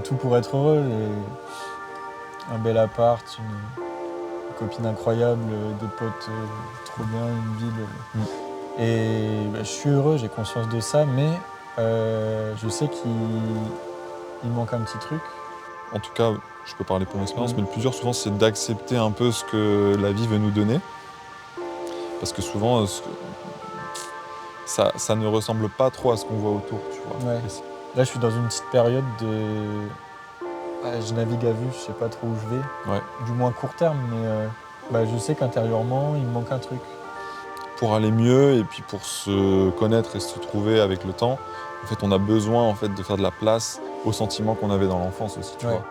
tout pour être heureux. J'ai un bel appart, une copine incroyable, des potes trop bien, une ville. Et je suis heureux, j'ai conscience de ça, mais je sais qu'il manque un petit truc. En tout cas, je peux parler pour mon expérience, mais le plus dur souvent c'est d'accepter un peu ce que la vie veut nous donner. Parce que souvent, ça ne ressemble pas trop à ce qu'on voit autour, tu vois. Ouais. Là, je suis dans une petite période de... je navigue à vue, je sais pas trop où je vais. Ouais. Du moins court terme, mais je sais qu'intérieurement, il me manque un truc. Pour aller mieux et puis pour se connaître et se trouver avec le temps, en fait, on a besoin en fait, de faire de la place aux sentiments qu'on avait dans l'enfance aussi, tu vois.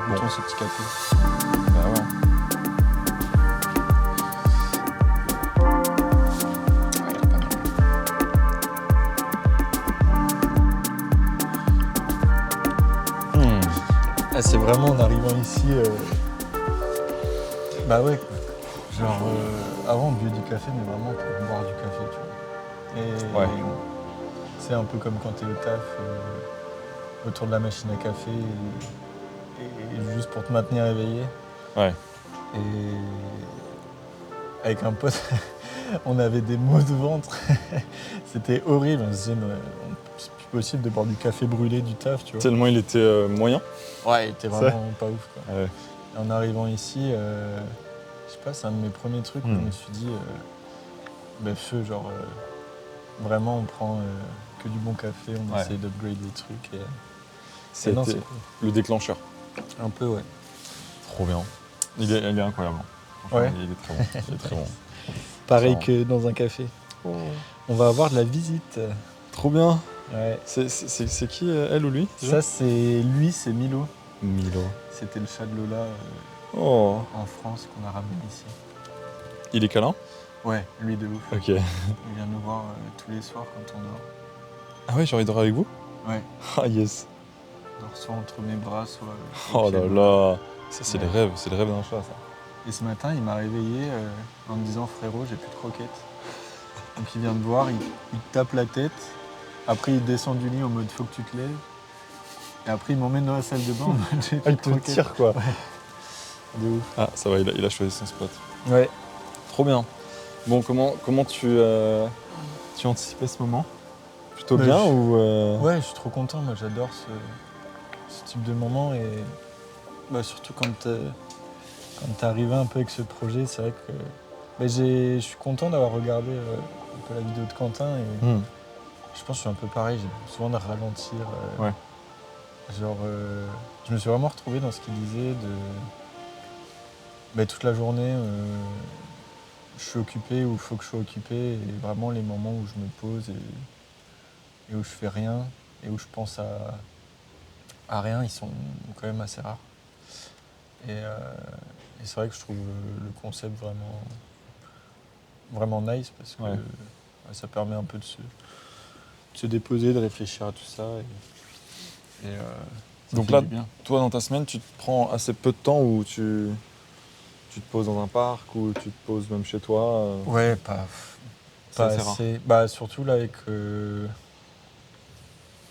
Goûtons ce petit café. Bah ouais. C'est vraiment en arrivant ici... Bah ouais, quoi. Genre, avant on buvait du café, mais vraiment pour boire du café, tu vois. Et c'est un peu comme quand t'es au taf, autour de la machine à café, et juste pour te maintenir éveillé. Ouais. Et avec un pote, on avait des maux de ventre. C'était horrible. On se disait, c'est plus possible de boire du café brûlé du taf, tu vois. Tellement il était moyen. Ouais, il était vraiment pas ouf, quoi. Ouais. Et en arrivant ici, je sais pas, c'est un de mes premiers trucs où je me suis dit, feu, genre, vraiment on prend que du bon café, on essaie d'upgrade des trucs. C'était le déclencheur. Un peu, ouais. Trop bien. Il est incroyable. Ouais. Il est très bon. Il est très bon. Pareil que dans un café. Oh. On va avoir de la visite. Trop bien. Ouais. C'est qui, elle ou lui Ça, c'est Milo. Milo. C'était le chat de Lola en France qu'on a ramené ici. Il est câlin? Ouais, lui de ouf. Ok. Il vient nous voir tous les soirs quand on dort. Ah ouais, genre il dort avec vous? Ouais. Ah yes. Il dort soit entre mes bras, soit... Oh là là. Ça c'est le rêve d'un chat ça. Et ce matin, il m'a réveillé en me disant « Frérot, j'ai plus de croquettes ». Donc il vient me voir, il tape la tête. Après, il descend du lit en mode « Faut que tu te lèves ». Et après, il m'emmène dans la salle de bain en mode « J'ai plus de croquettes ». Il te tire quoi. Ouais. De ouf. Ah ça va, il a choisi son spot. Ouais. Trop bien. Bon, comment tu anticipais ce moment? Plutôt bien ou Ouais, je suis trop content. Moi, j'adore ce type de moment. Et surtout quand t'es arrivé un peu avec ce projet, c'est vrai que je suis content d'avoir regardé un peu la vidéo de Quentin. Et je pense que je suis un peu pareil. J'ai besoin de ralentir. Ouais. Genre, je me suis vraiment retrouvé dans ce qu'il disait de... toute la journée... je suis occupé ou il faut que je sois occupé, et vraiment les moments où je me pose et où je fais rien et où je pense à rien, ils sont quand même assez rares. Et c'est vrai que je trouve le concept vraiment nice parce que ça permet un peu de se déposer, de réfléchir à tout ça. Donc là, toi dans ta semaine, tu te prends assez peu de temps où tu te poses dans un parc ou tu te poses même chez toi Ouais, pas assez. Rare. Surtout là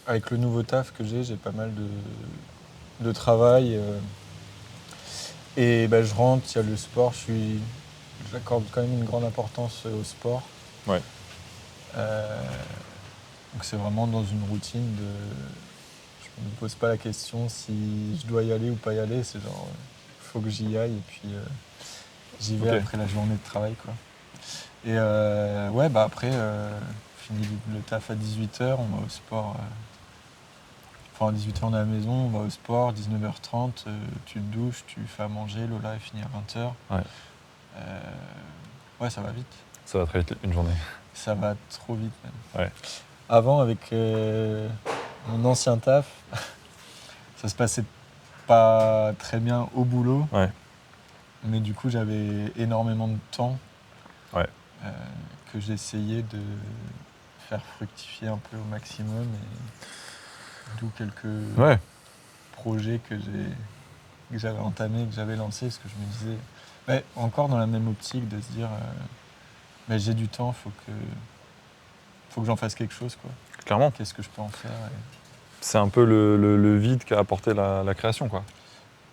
avec le nouveau taf que j'ai pas mal de travail. Et je rentre, il y a le sport, j'accorde quand même une grande importance au sport. Ouais. Donc c'est vraiment dans une routine je ne me pose pas la question si je dois y aller ou pas y aller, c'est genre il faut que j'y aille et puis j'y vais après la journée de travail, quoi. Et après, fini le taf à 18h, on va au sport. À 18h on est à la maison, on va au sport, 19h30, tu te douches, tu fais à manger, Lola est finie à 20h. Ouais. Ça va vite. Ça va très vite une journée. Ça va trop vite même. Ouais. Avant, avec mon ancien taf, ça se passait pas très bien au boulot. Ouais. Mais du coup, j'avais énormément de temps que j'essayais de faire fructifier un peu au maximum. Et d'où quelques projets que j'ai que j'avais entamé, que j'avais lancé, parce que je me disais, encore dans la même optique de se dire, j'ai du temps, faut que j'en fasse quelque chose, quoi. Clairement. Qu'est-ce que je peux en faire C'est un peu le vide qu'a apporté la création, quoi.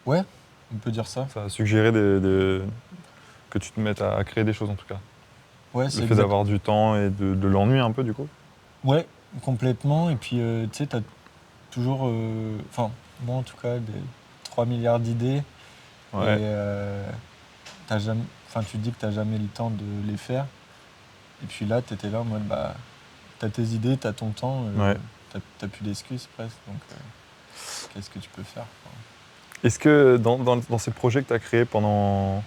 Ouais, on peut dire ça. Ça a suggéré que tu te mettes à créer des choses, en tout cas. Ouais, Le fait d'avoir du temps et de l'ennui, un peu, du coup. Ouais, complètement. Et puis, tu sais, t'as toujours, moi en tout cas, des 3 milliards d'idées. Ouais. Et t'as jamais, tu te dis que t'as jamais le temps de les faire. Et puis là, t'étais là en mode, t'as tes idées, t'as ton temps, Ouais. t'as plus d'excuses presque. Donc, qu'est-ce que tu peux faire, quoi. Est-ce que dans ces projets que tu as créés pendant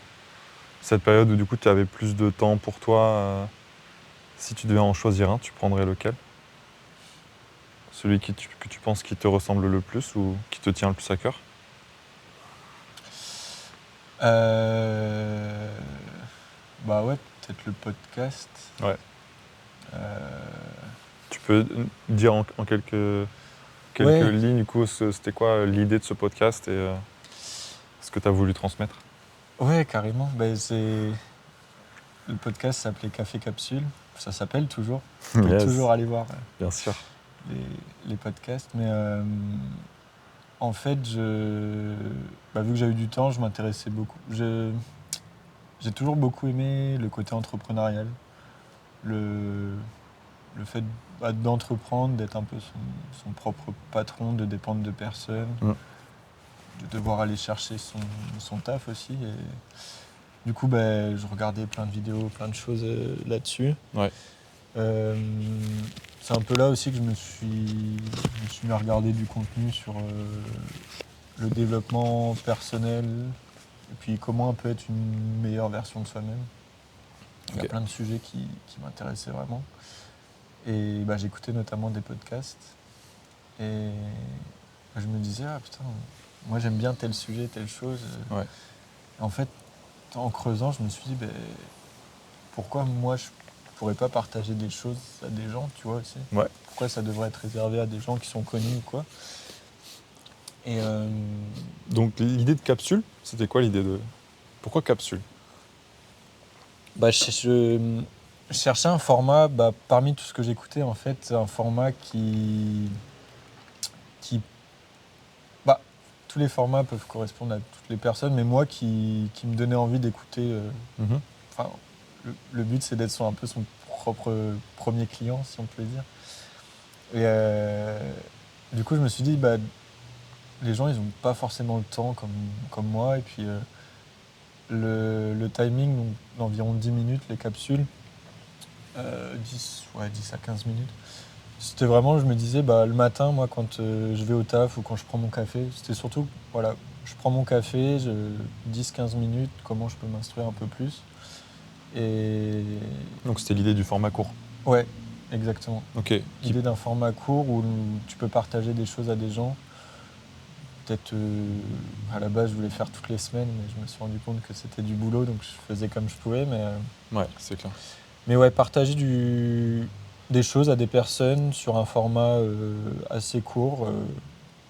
cette période où du coup tu avais plus de temps pour toi, si tu devais en choisir un, tu prendrais lequel? Celui que tu penses qui te ressemble le plus ou qui te tient le plus à cœur? Ouais, peut-être le podcast. Ouais. Euh, Tu peux dire en quelques Ouais. lignes, du coup, c'était quoi l'idée de ce podcast et ce que tu as voulu transmettre? Ouais, carrément. Le podcast s'appelait Café Capsule. Ça s'appelle toujours. Tu peux Yes, toujours aller voir bien sûr. les podcasts. Mais en fait, vu que j'ai eu du temps, je m'intéressais beaucoup. J'ai toujours beaucoup aimé le côté entrepreneurial. Le fait d'entreprendre, d'être un peu son propre patron, de dépendre de personne, de devoir aller chercher son taf aussi. Et du coup, je regardais plein de vidéos, plein de choses là-dessus. Ouais. C'est un peu là aussi que je me suis mis à regarder du contenu sur le développement personnel et puis comment on peut être une meilleure version de soi-même. Il y a plein de sujets qui m'intéressaient vraiment. Et j'écoutais notamment des podcasts. Et je me disais, putain, moi j'aime bien tel sujet, telle chose. Ouais. En fait, en creusant, je me suis dit, pourquoi moi je pourrais pas partager des choses à des gens, tu vois aussi. Ouais. Pourquoi ça devrait être réservé à des gens qui sont connus ou quoi. Et Donc l'idée de capsule, c'était quoi l'idée de... Pourquoi capsule? je cherchais un format, parmi tout ce que j'écoutais, en fait, un format qui tous les formats peuvent correspondre à toutes les personnes, mais moi qui me donnait envie d'écouter. Le but, c'est d'être un peu son propre premier client, si on peut dire. Et du coup, je me suis dit, les gens, ils n'ont pas forcément le temps comme moi. Et puis, le timing, donc, d'environ 10 minutes, les capsules, 10 à 15 minutes. C'était vraiment, je me disais, le matin, moi, quand je vais au taf ou quand je prends mon café, c'était surtout, voilà, je prends mon café, 10-15 minutes, comment je peux m'instruire un peu plus. Et... Donc c'était l'idée du format court. Ouais, exactement. Ok. L'idée d'un format court où tu peux partager des choses à des gens. Peut-être, à la base, je voulais faire toutes les semaines, mais je me suis rendu compte que c'était du boulot, donc je faisais comme je pouvais. Ouais, c'est clair. Mais ouais, partager des choses à des personnes sur un format assez court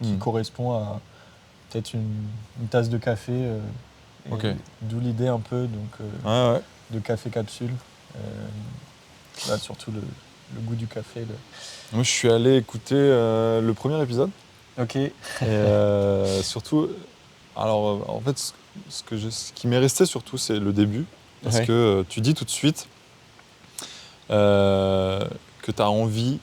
qui correspond à peut-être une tasse de café. D'où l'idée un peu de café capsule. Surtout le goût du café. Moi, je suis allé écouter le premier épisode. Ok. Et surtout, alors en fait, ce qui m'est resté surtout, c'est le début. Parce que tu dis tout de suite que tu as envie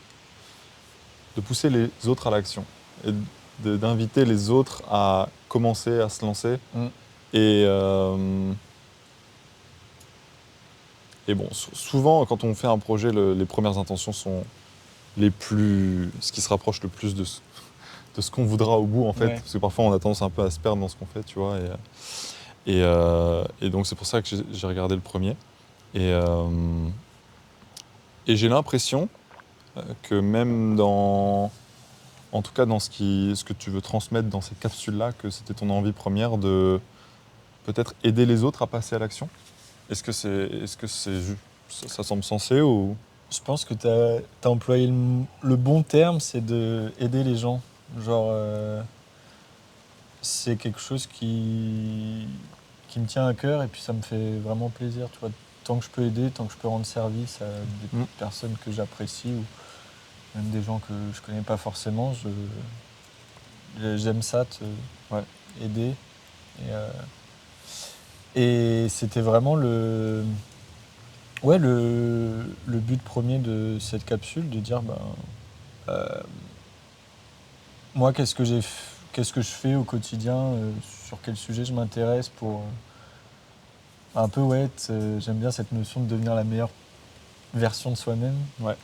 de pousser les autres à l'action et d'inviter les autres à commencer, à se lancer. Et bon, souvent, quand on fait un projet, les premières intentions sont ce qui se rapproche le plus de ce qu'on voudra au bout, en fait. Parce que parfois, on a tendance un peu à se perdre dans ce qu'on fait, tu vois. Et donc, c'est pour ça que j'ai regardé le premier. Et j'ai l'impression que même en tout cas dans ce que tu veux transmettre dans cette capsule-là, que c'était ton envie première de peut-être aider les autres à passer à l'action. Est-ce que ça semble sensé ou... Je pense que tu as employé le bon terme, c'est d'aider les gens. Genre, c'est quelque chose qui me tient à cœur et puis ça me fait vraiment plaisir. Tu vois. Tant que je peux aider, tant que je peux rendre service à des personnes que j'apprécie ou même des gens que je connais pas forcément, j'aime ça, aider. Et c'était vraiment le but premier de cette capsule, de dire moi qu'est-ce que je fais au quotidien, sur quel sujet je m'intéresse pour un peu j'aime bien cette notion de devenir la meilleure version de soi-même. Ouais.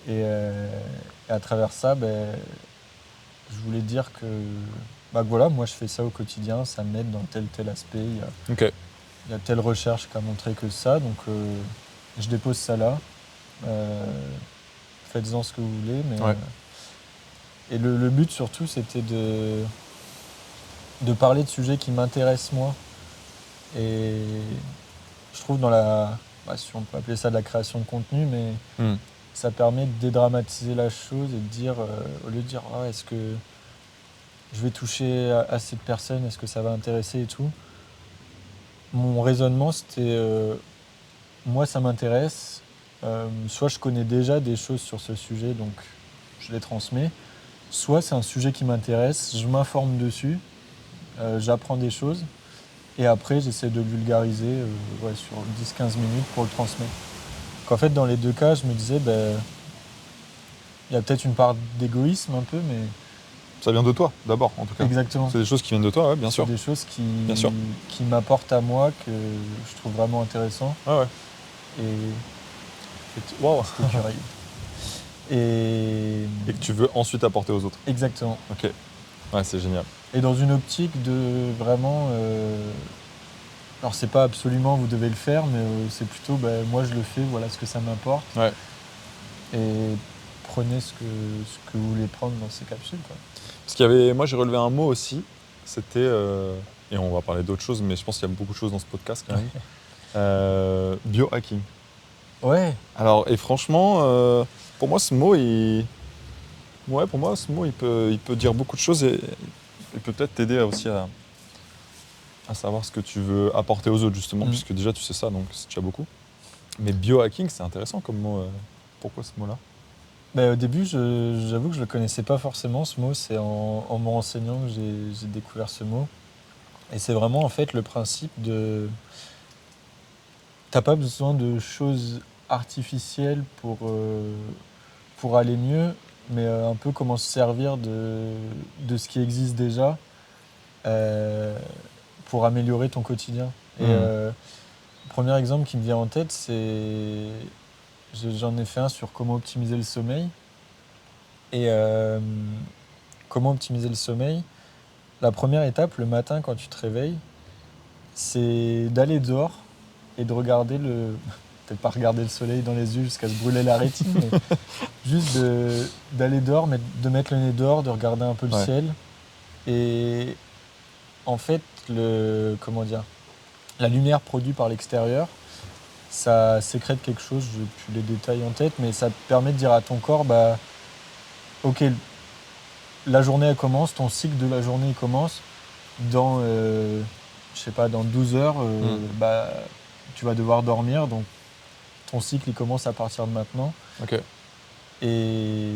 Et à travers ça, je voulais dire que voilà, moi je fais ça au quotidien, ça m'aide dans tel aspect. Il y a telle recherche qui a montré que ça, donc je dépose ça là. Faites-en ce que vous voulez. Et le but surtout, c'était de parler de sujets qui m'intéressent moi. Et je trouve si on peut appeler ça de la création de contenu, mais ça permet de dédramatiser la chose et de dire, au lieu de dire est-ce que je vais toucher assez de personnes, est-ce que ça va intéresser et tout. Mon raisonnement, c'était moi ça m'intéresse, soit je connais déjà des choses sur ce sujet, donc je les transmets, soit c'est un sujet qui m'intéresse, je m'informe dessus, j'apprends des choses, et après j'essaie de vulgariser sur 10-15 minutes pour le transmettre. Donc en fait dans les deux cas, je me disais, il y a peut-être une part d'égoïsme un peu, mais... Ça vient de toi, d'abord, en tout cas. Exactement. C'est des choses qui viennent de toi, ouais, bien sûr. C'est des choses qui m'apportent à moi, que je trouve vraiment intéressant. Ah ouais. Wow. C'était curieux. Et que tu veux ensuite apporter aux autres. Exactement. Ok. Ouais, c'est génial. Et dans une optique de vraiment... alors c'est pas absolument vous devez le faire, mais c'est plutôt moi je le fais, voilà ce que ça m'apporte. Ouais. Et prenez ce que vous voulez prendre dans ces capsules, quoi. Parce qu'il y avait, moi j'ai relevé un mot aussi, c'était, et on va parler d'autres choses, mais je pense qu'il y a beaucoup de choses dans ce podcast quand même, biohacking. Ouais. Alors, et franchement, pour moi ce mot, il peut dire beaucoup de choses et il peut peut-être t'aider aussi à savoir ce que tu veux apporter aux autres justement, puisque déjà tu sais ça, donc c'est déjà beaucoup. Mais biohacking, c'est intéressant comme mot. Pourquoi ce mot-là ? Au début, j'avoue que je ne le connaissais pas forcément, ce mot. C'est en me renseignant que j'ai découvert ce mot. Et c'est vraiment en fait le principe de... T'as pas besoin de choses artificielles pour aller mieux, mais un peu comment se servir de ce qui existe déjà pour améliorer ton quotidien. Et le premier exemple qui me vient en tête, c'est... J'en ai fait un sur comment optimiser le sommeil. Et comment optimiser le sommeil ? La première étape, le matin quand tu te réveilles, c'est d'aller dehors et de regarder peut-être pas regarder le soleil dans les yeux jusqu'à se brûler la rétine, mais juste d'aller dehors, de mettre le nez dehors, de regarder un peu le ciel. Et en fait, la lumière produite par l'extérieur, ça sécrète quelque chose, je n'ai plus les détails en tête, mais ça te permet de dire à ton corps, ok, la journée elle commence, ton cycle de la journée il commence, dans 12 heures, tu vas devoir dormir, donc ton cycle il commence à partir de maintenant. Ok. Et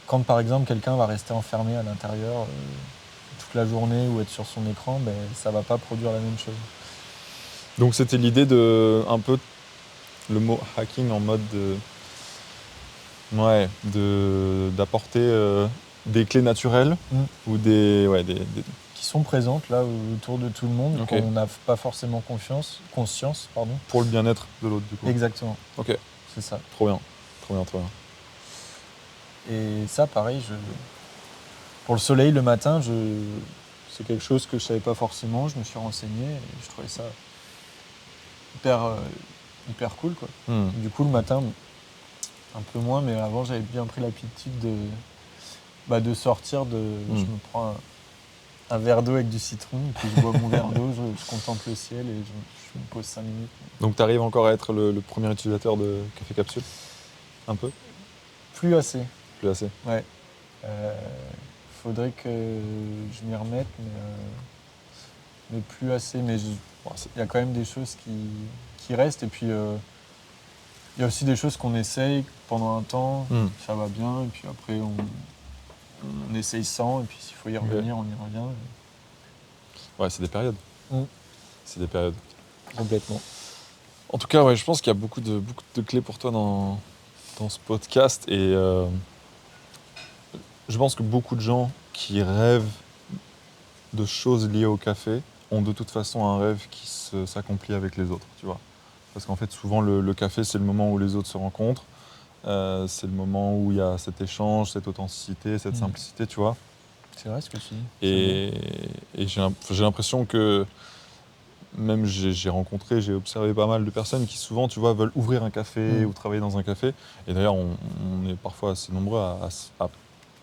quand par exemple quelqu'un va rester enfermé à l'intérieur toute la journée ou être sur son écran, ça va pas produire la même chose. Donc c'était l'idée de un peu le mot hacking en mode d'apporter des clés naturelles ou des qui sont présentes là autour de tout le monde, qu'on n'a pas forcément conscience. Pour le bien-être de l'autre du coup. Exactement. Ok. C'est ça. Trop bien. Et ça pareil, pour le soleil le matin, c'est quelque chose que je savais pas forcément, je me suis renseigné et je trouvais ça hyper cool, quoi. Du coup le matin, un peu moins, mais avant j'avais bien pris l'habitude de sortir, je me prends un verre d'eau avec du citron, et puis je bois mon verre d'eau, je contemple le ciel et je me pose 5 minutes. Donc tu arrives encore à être le premier utilisateur de Café Capsule ? Un peu ? Plus assez. Plus assez. Ouais. faudrait que je m'y remette, mais plus assez. Mais il y a quand même des choses qui restent. Et puis, il y a aussi des choses qu'on essaye pendant un temps, ça va bien. Et puis après, on essaye sans. Et puis s'il faut y revenir, on y revient. Ouais, c'est des périodes. C'est des périodes. Complètement. En tout cas, ouais, je pense qu'il y a beaucoup de clés pour toi dans ce podcast. Et je pense que beaucoup de gens qui rêvent de choses liées au café ont de toute façon un rêve qui s'accomplit avec les autres, tu vois. Parce qu'en fait, souvent, le café, c'est le moment où les autres se rencontrent. C'est le moment où il y a cet échange, cette authenticité, cette simplicité, tu vois. C'est vrai ce que tu dis. Et j'ai l'impression que même j'ai observé pas mal de personnes qui souvent, tu vois, veulent ouvrir un café ou travailler dans un café. Et d'ailleurs, on est parfois assez nombreux à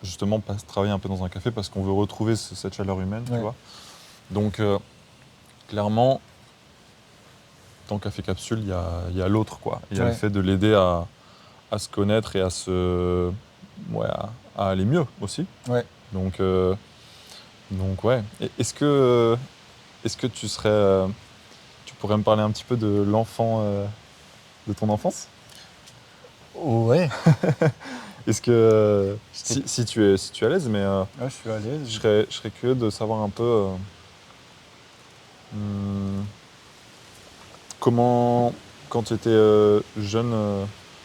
justement travailler un peu dans un café parce qu'on veut retrouver cette chaleur humaine, tu vois. Donc, clairement, dans Café Capsule, il y a l'autre, quoi. Il y a le fait de l'aider à se connaître et à aller mieux aussi. Ouais. Donc ouais. Est-ce que tu pourrais me parler un petit peu de l'enfant, de ton enfance? Ouais. Est-ce que si tu es à l'aise, mais je suis à l'aise. Je serais curieux de savoir un peu comment, quand tu étais jeune,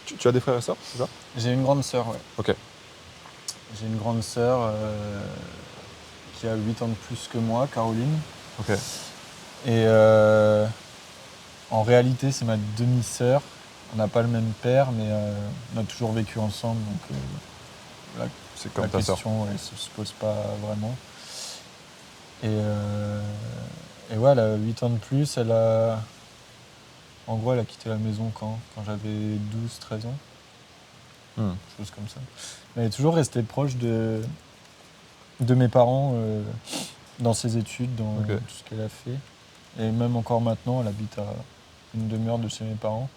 tu as des frères et sœurs, c'est ça? J'ai une grande sœur, ouais. Ok. J'ai une grande sœur qui a 8 ans de plus que moi, Caroline. Ok. Et en réalité, c'est ma demi-sœur. On n'a pas le même père, mais on a toujours vécu ensemble. Donc c'est comme la ta sœur. question ne se pose pas vraiment. Et ouais, elle a 8 ans de plus. En gros, elle a quitté la maison quand j'avais 12-13 ans. Chose comme ça. Mais elle est toujours restée proche de mes parents dans ses études, dans tout ce qu'elle a fait. Et même encore maintenant, elle habite à une demi-heure de chez mes parents.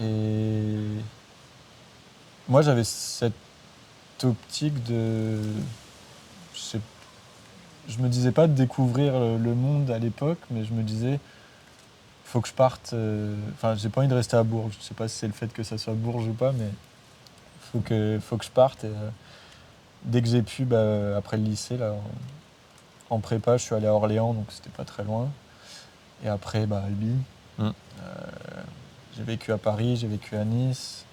Et moi, j'avais cette optique de... Je me disais pas de découvrir le monde à l'époque, mais je me disais, faut que je parte... Enfin, j'ai pas envie de rester à Bourges. Je sais pas si c'est le fait que ça soit Bourges ou pas, mais faut que je parte. Et, dès que j'ai pu, après le lycée, là, en prépa, je suis allé à Orléans, donc c'était pas très loin. Et après, Albi. J'ai vécu à Paris, j'ai vécu à Nice.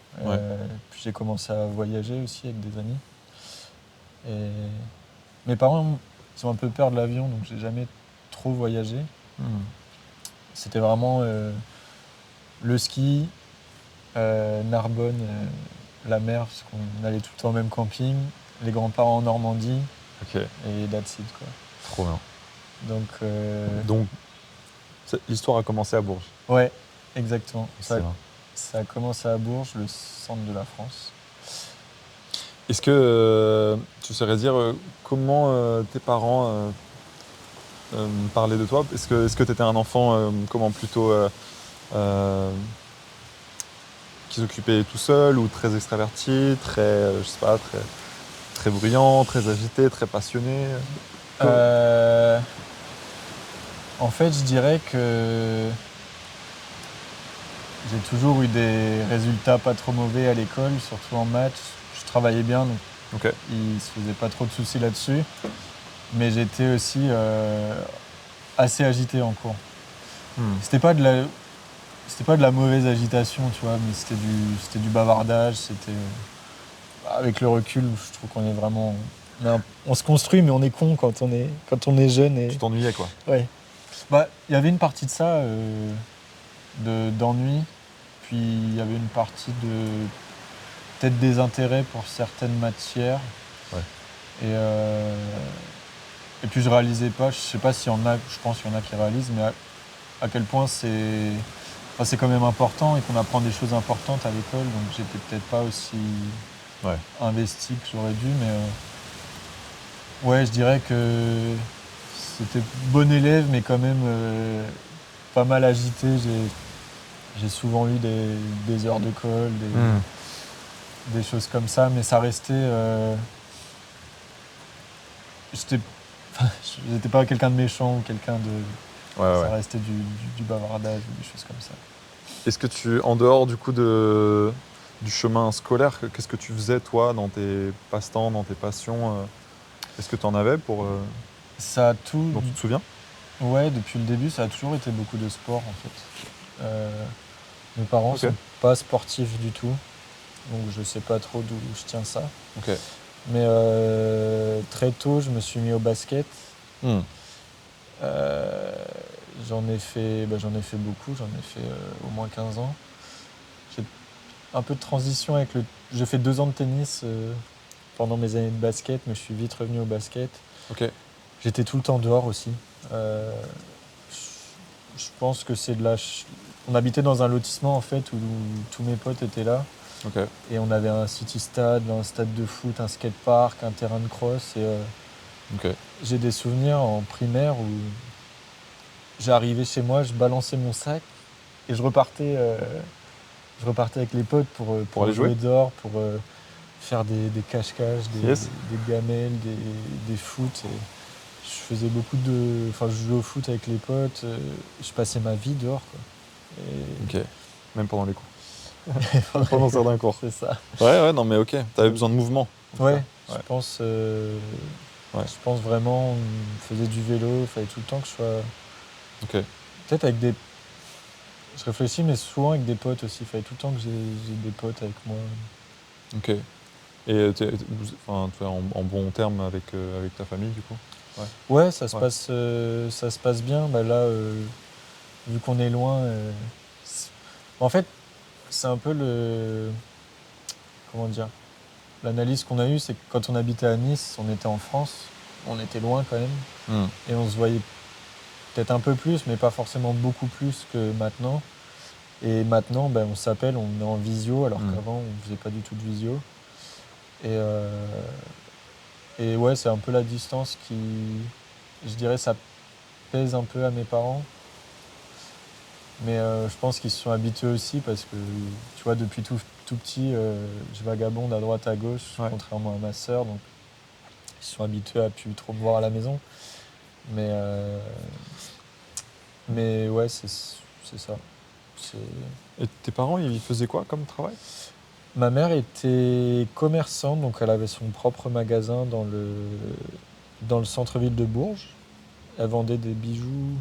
Puis j'ai commencé à voyager aussi avec des amis. Et mes parents, ils ont un peu peur de l'avion, donc j'ai jamais trop voyagé. C'était vraiment le ski, Narbonne, la mer, parce qu'on allait tout le temps au même camping, les grands-parents en Normandie, et that's it, quoi. Trop bien. Donc l'histoire a commencé à Bourges. Ouais, exactement. Ça a commencé à Bourges, le centre de la France. Est-ce que tu saurais dire comment tes parents parlaient de toi? Est-ce que tu étais un enfant plutôt qui s'occupait tout seul ou très extraverti, très, je sais pas, très bruyant, très agité, très passionné? En fait, je dirais que j'ai toujours eu des résultats pas trop mauvais à l'école, surtout en maths. Je travaillais bien, donc ils se faisaient pas trop de soucis là-dessus. Mais j'étais aussi assez agité en cours. C'était pas de la mauvaise agitation, tu vois, mais c'était du bavardage. C'était avec le recul, je trouve qu'on est vraiment... On se construit, mais on est con quand on est jeune. Et... Tu t'ennuyais, quoi. Ouais. Il y avait une partie de ça, d'ennui. Puis il y avait une partie de peut-être désintérêt pour certaines matières. Et puis je réalisais pas, je sais pas s'il y en a, je pense qu'il y en a qui réalisent, mais à quel point c'est quand même important et qu'on apprend des choses importantes à l'école. Donc j'étais peut-être pas aussi investi que j'aurais dû, mais ouais, je dirais que c'était bon élève, mais quand même pas mal agité. J'ai souvent eu des heures de colle, des choses comme ça, mais ça restait j'étais pas quelqu'un de méchant ou quelqu'un de... Ouais. Ça restait du bavardage ou des choses comme ça. Est-ce que tu, en dehors du coup du chemin scolaire, qu'est-ce que tu faisais toi dans tes passe-temps, dans tes passions Est-ce que tu en avais Ça a tout... dont tu te souviens? Ouais, depuis le début, ça a toujours été beaucoup de sport en fait. Mes parents Ok. sont pas sportifs du tout, donc je sais pas trop d'où je tiens ça. Ok. Mais très tôt, je me suis mis au basket. Hmm. J'en ai fait beaucoup, j'en ai fait au moins 15 ans. J'ai un peu de transition avec le... J'ai fait 2 ans de tennis pendant mes années de basket, mais je suis vite revenu au basket. Ok. J'étais tout le temps dehors aussi. Je pense que c'est de la... On habitait dans un lotissement en fait où tous mes potes étaient là. Ok. Et on avait un city stade, un stade de foot, un skatepark, un terrain de cross. Et Ok. j'ai des souvenirs en primaire où j'arrivais chez moi, je balançais mon sac et je repartais avec les potes Pour aller jouer jouer? dehors, pour faire des cache-cache, Yes. des gamelles, des foot. Et je faisais Enfin, je jouais au foot avec les potes. Je passais ma vie dehors, quoi. Ok. Même pendant les cours. Et... Pendant certains cours. C'est ça. Ouais, non, mais ok. T'avais besoin de mouvement. En tout Ouais, cas. je Ouais. pense, Ouais. je pense vraiment, on faisait du vélo, il fallait tout le temps que je sois... Ok. Peut-être avec des... Je réfléchis, mais souvent avec des potes aussi. Il fallait tout le temps que j'ai des potes avec moi. Ok. Et enfin, tu es en bon terme avec ta famille, du coup? Ouais. Ouais, Ouais. ça se passe bien. Bah là, vu qu'on est loin... En fait, c'est un peu le... Comment dire? L'analyse qu'on a eue, c'est que quand on habitait à Nice, on était en France. On était loin quand même. Hmm. Et on se voyait peut-être un peu plus, mais pas forcément beaucoup plus que maintenant. Et maintenant, ben, on s'appelle, on est en visio, alors qu'avant, on faisait pas du tout de visio. Et, et ouais, c'est un peu la distance qui, je dirais, ça pèse un peu à mes parents. Mais je pense qu'ils se sont habitués aussi parce que, tu vois, depuis tout petit, je vagabonde à droite, à gauche, Ouais. contrairement à ma sœur. Donc, ils se sont habitués à plus trop me voir à la maison. Mais ouais, c'est ça. Et tes parents, ils faisaient quoi comme travail? Ma mère était commerçante, donc elle avait son propre magasin dans le centre-ville de Bourges. Elle vendait des bijoux,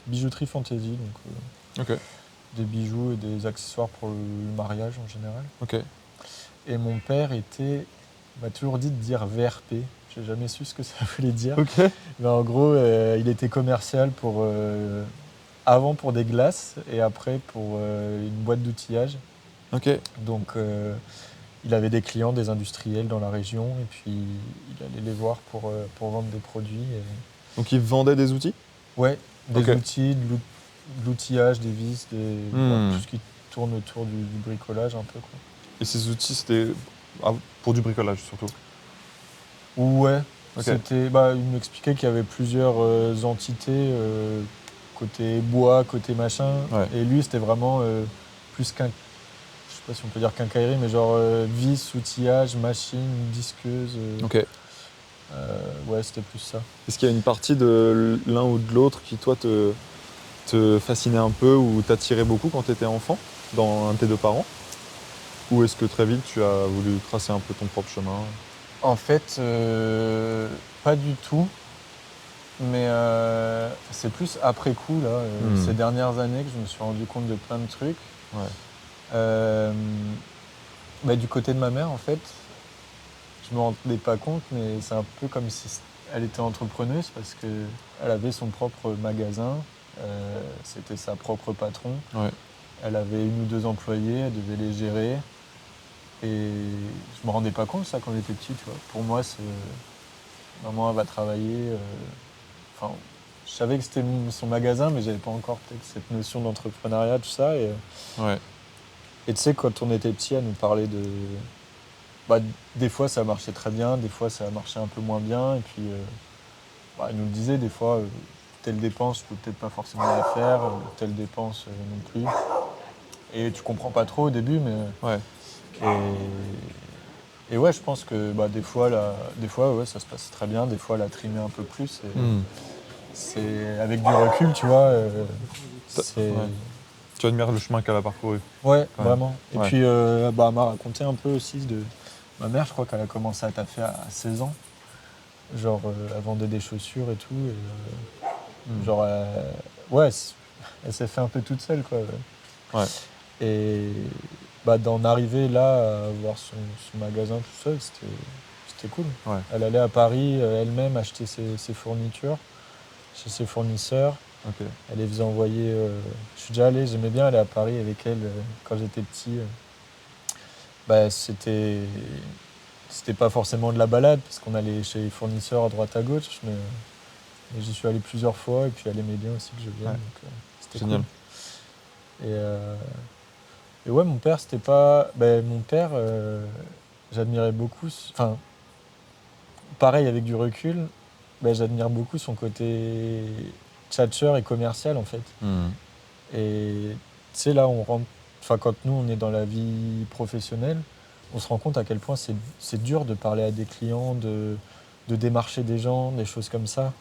bijouterie fantaisie, donc Ok. des bijoux et des accessoires pour le mariage en général. Ok. Et mon père m'a toujours dit de dire VRP. J'ai jamais su ce que ça voulait dire. Ok. Mais en gros, il était commercial avant pour des glaces et après pour une boîte d'outillage. Ok. Donc il avait des clients, des industriels dans la région et puis il allait les voir pour vendre des produits. Donc ils vendaient des outils? Ouais, des Ok. outils, de l'outillage, des vis, tout ce qui tourne autour du bricolage un peu, quoi. Et ces outils, c'était pour du bricolage surtout? Ouais, Ok. il m'expliquait qu'il y avait plusieurs entités, côté bois, côté machin. Ouais. Et lui, c'était vraiment plus qu'un, je sais pas si on peut dire quincaillerie, mais genre vis, outillage, machine, disqueuse. Ok. Ouais, c'était plus ça. Est-ce qu'il y a une partie de l'un ou de l'autre qui, toi, te fascinait un peu ou t'attirait beaucoup quand tu étais enfant, dans un de tes deux parents? Ou est-ce que très vite, tu as voulu tracer un peu ton propre chemin? En fait, pas du tout. Mais c'est plus après coup, là, ces dernières années, que je me suis rendu compte de plein de trucs. Ouais. Du côté de ma mère, en fait, je me rendais pas compte, mais c'est un peu comme si elle était entrepreneuse parce qu'elle avait son propre magasin, c'était sa propre patron. Ouais. Elle avait 1 ou 2 employés, elle devait les gérer. Et je me rendais pas compte de ça quand j'étais petit, tu vois. Pour moi, c'est maman, elle va travailler. Enfin, je savais que c'était son magasin, mais j'avais pas encore peut-être cette notion d'entrepreneuriat, tout ça. Ouais. Et tu sais, quand on était petit, elle nous parlait de... des fois, ça marchait très bien, des fois, ça marchait un peu moins bien. Et puis, elle nous le disait, des fois, telle dépense, je peux peut-être pas forcément la faire, telle dépense non plus. Et tu comprends pas trop au début, mais... Ouais. Et Et ouais, je pense que des fois, ouais, ça se passe très bien. Des fois, la trimer un peu plus. Et c'est avec du recul, tu vois. C'est Ouais. Tu admires le chemin qu'elle a parcouru. ouais, Quand même. vraiment. Et Ouais. puis, elle m'a raconté un peu aussi de ma mère. Je crois qu'elle a commencé à taffer à 16 ans. Genre, elle vendait des chaussures et tout. Et, genre, ouais, elle s'est fait un peu toute seule, quoi. Ouais. Et d'en arriver là à avoir son magasin tout seul, c'était cool. Ouais. Elle allait à Paris elle-même acheter ses fournitures chez ses fournisseurs. Ok. Elle les faisait envoyer. Je suis déjà allé, j'aimais bien aller à Paris avec elle quand j'étais petit. C'était pas forcément de la balade parce qu'on allait chez les fournisseurs à droite à gauche, mais j'y suis allé plusieurs fois et puis elle aimait bien aussi que je vienne. Ouais. Donc, c'était Génial. cool. Et ouais, mon père, c'était pas. Mon père, j'admirais beaucoup. Enfin, pareil, avec du recul, j'admire beaucoup son côté tchatcheur et commercial, en fait. Et tu sais, là, on rentre. Enfin, quand nous, on est dans la vie professionnelle, on se rend compte à quel point c'est dur de parler à des clients, de démarcher des gens, des choses comme ça.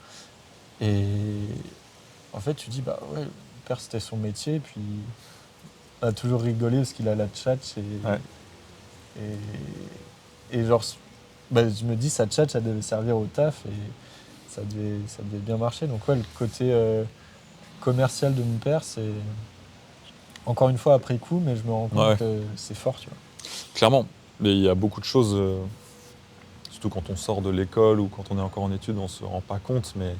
Et en fait, tu dis, bah ouais, mon père, c'était son métier. Puis, on a toujours rigolé parce qu'il a la tchatch. Ouais. Et genre, je me dis, sa tchatch, ça devait servir au taf. Et ça devait bien marcher. Donc, ouais, le côté commercial de mon père, c'est encore une fois après coup, mais je me rends compte Ouais. que c'est fort, tu vois. Clairement. Mais il y a beaucoup de choses, surtout quand on sort de l'école ou quand on est encore en études, on ne se rend pas compte, mais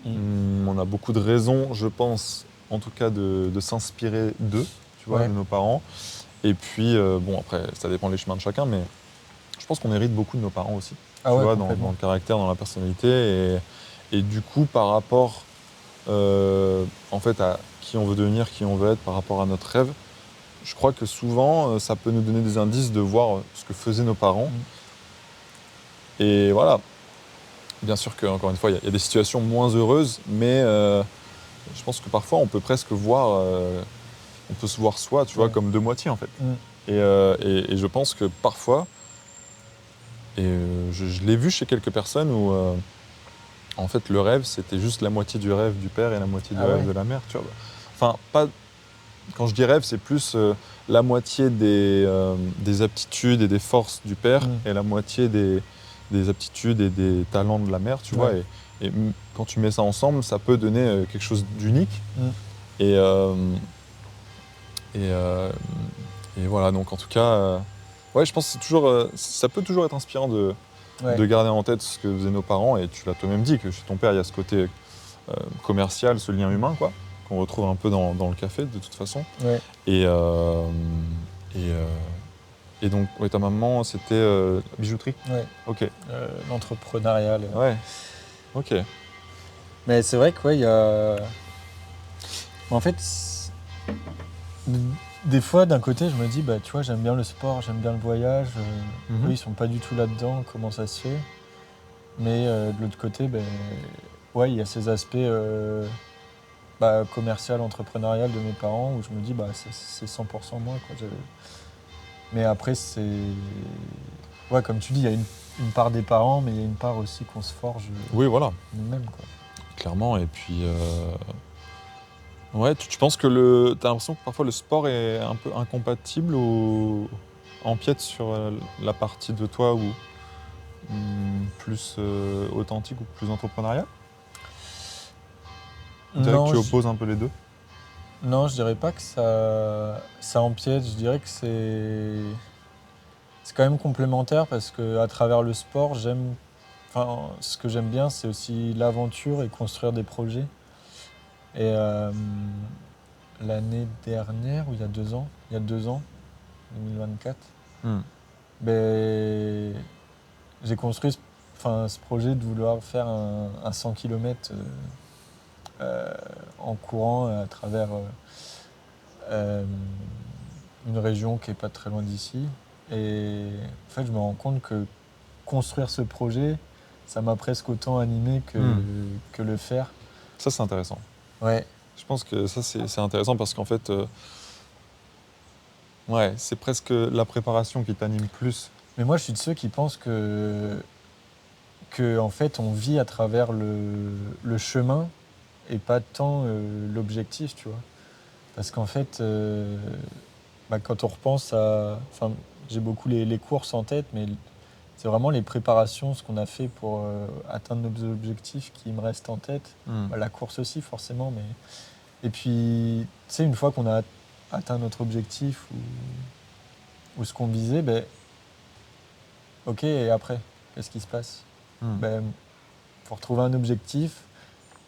on a beaucoup de raisons, je pense, en tout cas, de s'inspirer d'eux, tu vois, Ouais. de nos parents. Et puis, bon, après, ça dépend des chemins de chacun, mais je pense qu'on hérite beaucoup de nos parents aussi, Ah tu ouais, vois, dans complètement. le caractère, dans la personnalité. Et du coup, par rapport, en fait, à qui on veut devenir, qui on veut être, par rapport à notre rêve, je crois que souvent, ça peut nous donner des indices de voir ce que faisaient nos parents. Et voilà, bien sûr qu'encore une fois, il y a des situations moins heureuses, mais je pense que parfois, on peut presque voir, on peut se voir soi, tu vois, Ouais. comme deux moitiés, en fait. Mm. Et je pense que parfois, et je l'ai vu chez quelques personnes où, en fait, le rêve, c'était juste la moitié du rêve du père et la moitié du Ah rêve ouais. de la mère, tu vois. Enfin, pas... Quand je dis rêve, c'est plus la moitié des aptitudes et des forces du père et la moitié des aptitudes et des talents de la mère, tu vois. Ouais. Et quand tu mets ça ensemble, ça peut donner quelque chose d'unique. Mm. Et, et, euh, et voilà, donc en tout cas, ouais, je pense que c'est toujours, ça peut toujours être inspirant de Ouais. garder en tête ce que faisaient nos parents. Et tu l'as toi-même dit, que chez ton père, il y a ce côté commercial, ce lien humain, quoi, qu'on retrouve un peu dans le café, de toute façon. Ouais. Et, et, euh, et donc, ouais, ta maman, c'était bijouterie. Ouais. Ok. L'entrepreneuriat. Ouais. Ok. Mais c'est vrai que ouais, il y a. En fait, des fois, d'un côté, je me dis, tu vois, j'aime bien le sport, j'aime bien le voyage. Eux, ils sont pas du tout là-dedans, comment ça se fait. Mais de l'autre côté, ouais, il y a ces aspects commercial, entrepreneurial de mes parents où je me dis, c'est 100% moi, quoi. Mais après, c'est. Ouais, comme tu dis, il y a une part des parents, mais il y a une part aussi qu'on se forge Oui, voilà. nous-mêmes, quoi. Clairement. Et puis, ouais, tu penses que t'as l'impression que parfois le sport est un peu incompatible ou empiète sur la partie de toi où plus authentique ou plus entrepreneuriale? On dirait que Non, tu opposes un peu les deux. non, je dirais pas que ça empiète. Je dirais que c'est quand même complémentaire parce que à travers le sport, enfin, ce que j'aime bien, c'est aussi l'aventure et construire des projets. Et l'année dernière, ou il y a 2 ans, 2024, Hmm. j'ai construit ce projet de vouloir faire un 100 km en courant à travers euh, une région qui est pas très loin d'ici. Et en fait, je me rends compte que construire ce projet, ça m'a presque autant animé que le faire. Ça, c'est intéressant. Ouais, Je pense que ça, c'est intéressant parce qu'en fait, Ouais, c'est presque la préparation qui t'anime plus. Mais moi, je suis de ceux qui pensent que en fait, on vit à travers le chemin et pas tant l'objectif, tu vois. Parce qu'en fait, quand on repense à... Enfin, j'ai beaucoup les courses en tête, mais c'est vraiment les préparations, ce qu'on a fait pour atteindre nos objectifs qui me restent en tête. La course aussi, forcément, mais... Et puis, tu sais, une fois qu'on a atteint notre objectif ou ce qu'on visait, ben, ok, et après, qu'est-ce qui se passe? Ben, faut retrouver un objectif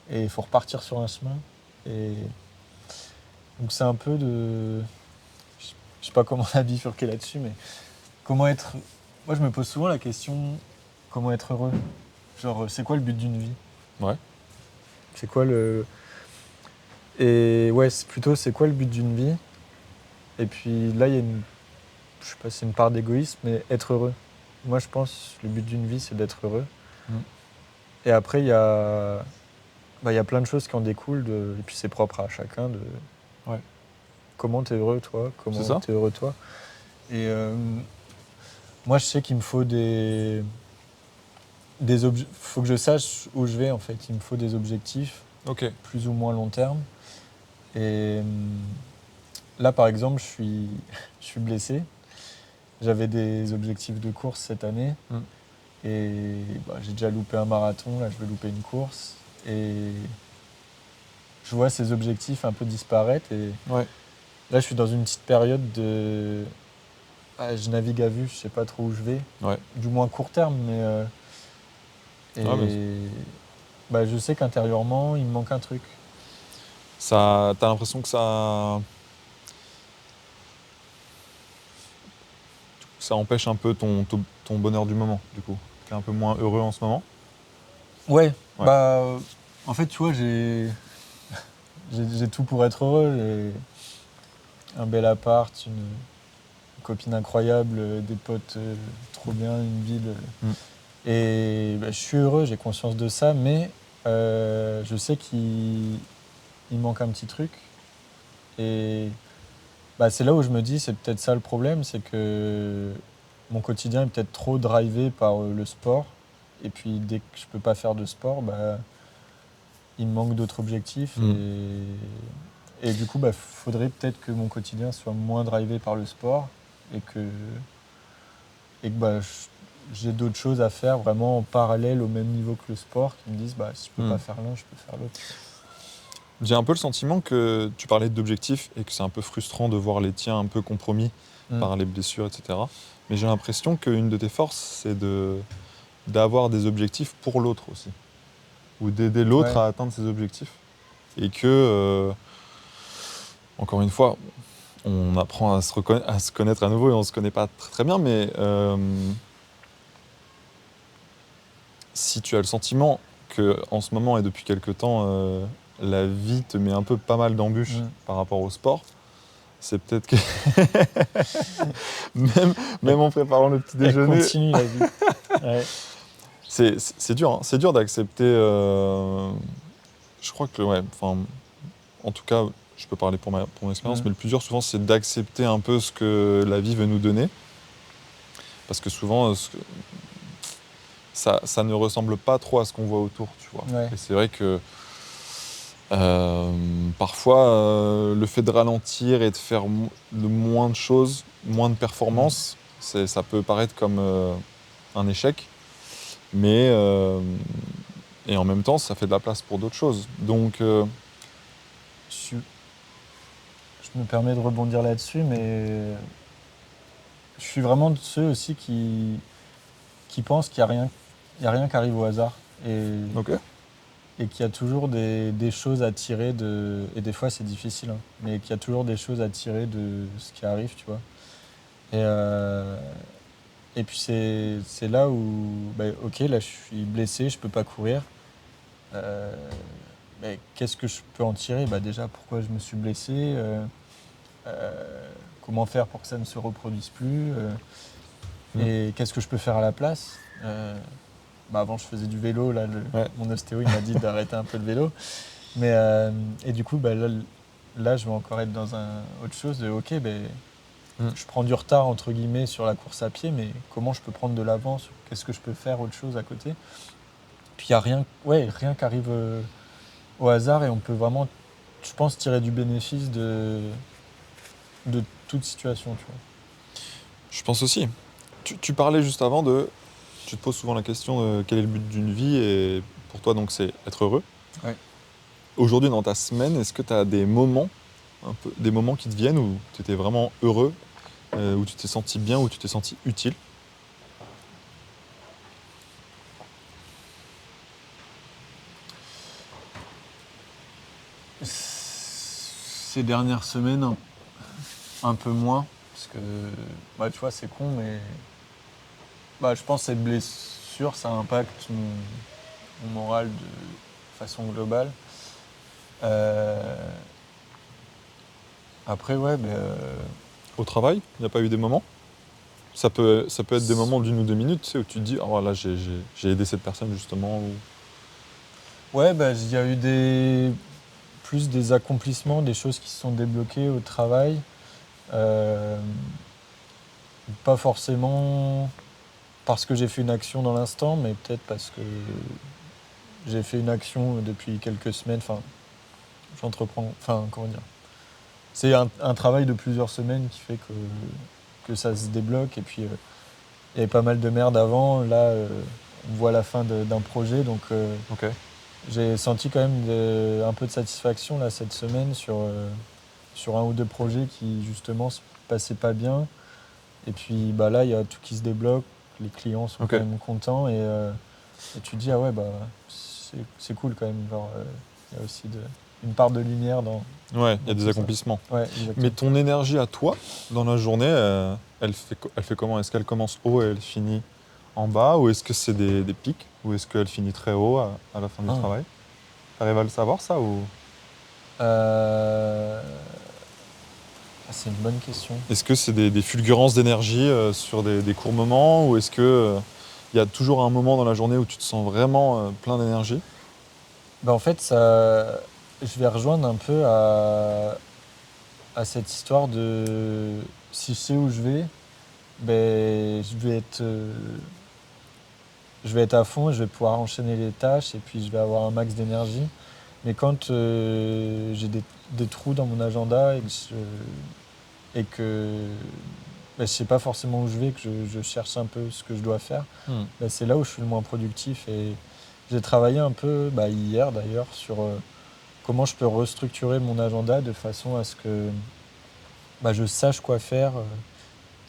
et il faut repartir sur un chemin. Et donc c'est un peu de... Je sais pas comment la bifurquer là-dessus, mais comment être... Moi, je me pose souvent la question, comment être heureux? Genre, c'est quoi le but d'une vie? Ouais. C'est quoi le... Et ouais, c'est plutôt, c'est quoi le but d'une vie? Et puis là, il y a une... Je sais pas, c'est une part d'égoïsme, mais être heureux. Moi, je pense que le but d'une vie, c'est d'être heureux. Et après, il y a plein de choses qui en découlent. Et puis, c'est propre à chacun. Ouais. Comment t'es heureux, toi? Comment C'est ça. t'es heureux, toi? Et moi, je sais qu'il me faut faut que je sache où je vais, en fait. Il me faut des objectifs, plus ou moins long terme. Et là, par exemple, je suis blessé. J'avais des objectifs de course cette année. Et j'ai déjà loupé un marathon. Là, je vais louper une course. Et je vois ces objectifs un peu disparaître. Et là, je suis dans une petite période de... je navigue à vue, je sais pas trop où je vais. Du moins court terme, mais... je sais qu'intérieurement, il me manque un truc. T'as l'impression que ça empêche un peu ton bonheur du moment, du coup. T'es un peu moins heureux en ce moment? Ouais. En fait, tu vois, j'ai tout pour être heureux. J'ai un bel appart, une copine incroyable, des potes trop bien, une ville. Et je suis heureux, j'ai conscience de ça, mais je sais qu'il manque un petit truc. Et c'est là où je me dis, c'est peut-être ça le problème, c'est que mon quotidien est peut-être trop drivé par le sport. Et puis dès que je peux pas faire de sport, il me manque d'autres objectifs. Et du coup, faudrait peut-être que mon quotidien soit moins drivé par le sport et que j'ai d'autres choses à faire vraiment en parallèle au même niveau que le sport qui me disent si je peux pas faire l'un, je peux faire l'autre. J'ai un peu le sentiment que tu parlais d'objectifs et que c'est un peu frustrant de voir les tiens un peu compromis par les blessures, etc. Mais j'ai l'impression qu'une de tes forces, c'est d'avoir des objectifs pour l'autre aussi. Ou d'aider l'autre à atteindre ses objectifs. Et que, encore une fois, on apprend à se connaître à nouveau et on ne se connaît pas très, très bien, mais si tu as le sentiment qu'en ce moment et depuis quelque temps, la vie te met un peu pas mal d'embûches par rapport au sport, c'est peut-être que même en préparant le petit déjeuner... Elle continue la vie. Ouais. C'est dur, hein. C'est dur d'accepter... je crois que, en tout cas, je peux parler pour mon expérience, mais le plus dur souvent, c'est d'accepter un peu ce que la vie veut nous donner. Parce que souvent, ça ne ressemble pas trop à ce qu'on voit autour, tu vois. Ouais. Et c'est vrai que parfois, le fait de ralentir et de faire de moins de choses, moins de performances, ça peut paraître comme un échec. Mais et en même temps, ça fait de la place pour d'autres choses. Donc, je me permets de rebondir là-dessus, mais je suis vraiment de ceux aussi qui pensent qu'il n'y a rien qui arrive au hasard. Et qu'il y a toujours des choses à tirer de... Et des fois, c'est difficile, hein, mais qu'il y a toujours des choses à tirer de ce qui arrive, tu vois. Et puis, c'est là où... ok, là, je suis blessé, je peux pas courir. Qu'est-ce que je peux en tirer? Déjà, pourquoi je me suis blessé? Comment faire pour que ça ne se reproduise plus? Et qu'est-ce que je peux faire à la place? Avant, je faisais du vélo. Là, mon ostéo, il m'a dit d'arrêter un peu le vélo. Et du coup, là, je vais encore être dans autre chose de OK, je prends du retard, entre guillemets, sur la course à pied, mais comment je peux prendre de l'avance? Qu'est-ce que je peux faire autre chose à côté? Puis il n'y a rien qui arrive au hasard et on peut vraiment, je pense, tirer du bénéfice de toute situation, tu vois. Je pense aussi. Tu parlais juste avant de... Tu te poses souvent la question de quel est le but d'une vie et pour toi, donc, c'est être heureux. Ouais. Aujourd'hui, dans ta semaine, est-ce que tu as des moments qui te viennent où tu étais vraiment heureux, où tu t'es senti bien, où tu t'es senti utile? Ces dernières semaines, un peu moins, parce que, bah, tu vois, c'est con, mais bah, je pense que cette blessure, ça impacte mon moral de façon globale. Après, ouais, Au travail, il n'y a pas eu des moments? Ça peut être des moments d'1 ou 2 minutes, tu sais, où tu te dis, oh là, j'ai aidé cette personne justement. ouais, bah, il y a eu plus des accomplissements, des choses qui se sont débloquées au travail. Euh, Pas forcément parce que j'ai fait une action dans l'instant, mais peut-être parce que j'ai fait une action depuis quelques semaines. Enfin, j'entreprends. Enfin, comment dire? C'est un travail de plusieurs semaines qui fait que ça se débloque. Et puis, il y avait pas mal de merde avant. Là, on voit la fin d'un projet. Donc, Ok. j'ai senti quand même un peu de satisfaction là, cette semaine sur un ou deux projets qui, justement, se passaient pas bien. Et puis bah, là, il y a tout qui se débloque. Les clients sont Ok. quand même contents. Et tu te dis, ah ouais, bah, c'est cool quand même. Genre, il y a aussi une part de lumière dans Ouais, il y a des tout ça. accomplissements. Ouais, exactement. Mais ton énergie à toi, dans la journée, elle fait comment? Est-ce qu'elle commence haut et elle finit en bas? Ou est-ce que c'est des pics? Ou est-ce qu'elle finit très haut à la fin du Ah. travail? T'arrives à le savoir, ça ou... Euh, c'est une bonne question. Est-ce que c'est des fulgurances d'énergie sur des courts moments? Ou est-ce que il y a toujours un moment dans la journée où tu te sens vraiment plein d'énergie? Bah, en fait, je vais rejoindre un peu à cette histoire de si je sais où je vais, ben, je vais être à fond et je vais pouvoir enchaîner les tâches et puis je vais avoir un max d'énergie. Mais quand j'ai des trous dans mon agenda et que ben, je sais pas forcément où je vais, que je cherche un peu ce que je dois faire, ben, c'est là où je suis le moins productif. Et j'ai travaillé un peu, bah, hier d'ailleurs, sur comment je peux restructurer mon agenda de façon à ce que bah, je sache quoi faire.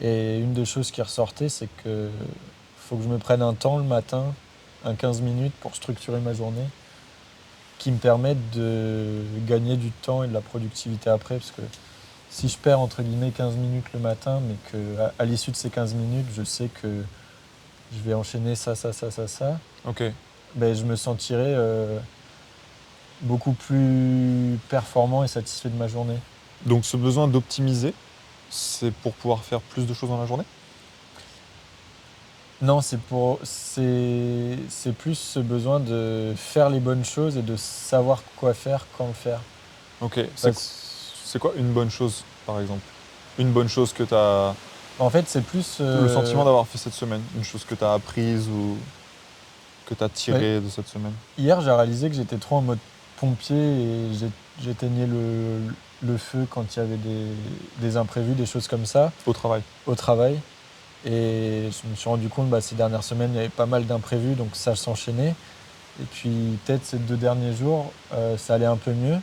Et une des choses qui ressortait, c'est que faut que je me prenne un temps le matin, un 15 minutes pour structurer ma journée, qui me permette de gagner du temps et de la productivité après. Parce que si je perds entre guillemets 15 minutes le matin, mais qu'à l'issue de ces 15 minutes, je sais que je vais enchaîner ça, Ok. ben, je me sentirai beaucoup plus performant et satisfait de ma journée. Donc ce besoin d'optimiser, c'est pour pouvoir faire plus de choses dans la journée? Non, c'est plus ce besoin de faire les bonnes choses et de savoir quoi faire, quand le faire. Ok. Parce- C'est quoi une bonne chose, par exemple? Une bonne chose que tu as... En fait, c'est plus. Le sentiment d'avoir fait cette semaine, une chose que tu as apprise ou que tu as Ouais. tirée de cette semaine. Hier, j'ai réalisé que j'étais trop en mode pompier et j'éteignais le feu quand il y avait des imprévus, des choses comme ça, Au travail. au travail. Et je me suis rendu compte, bah, ces dernières semaines, il y avait pas mal d'imprévus, donc ça s'enchaînait. Et puis, peut-être ces 2 derniers jours, ça allait un peu mieux.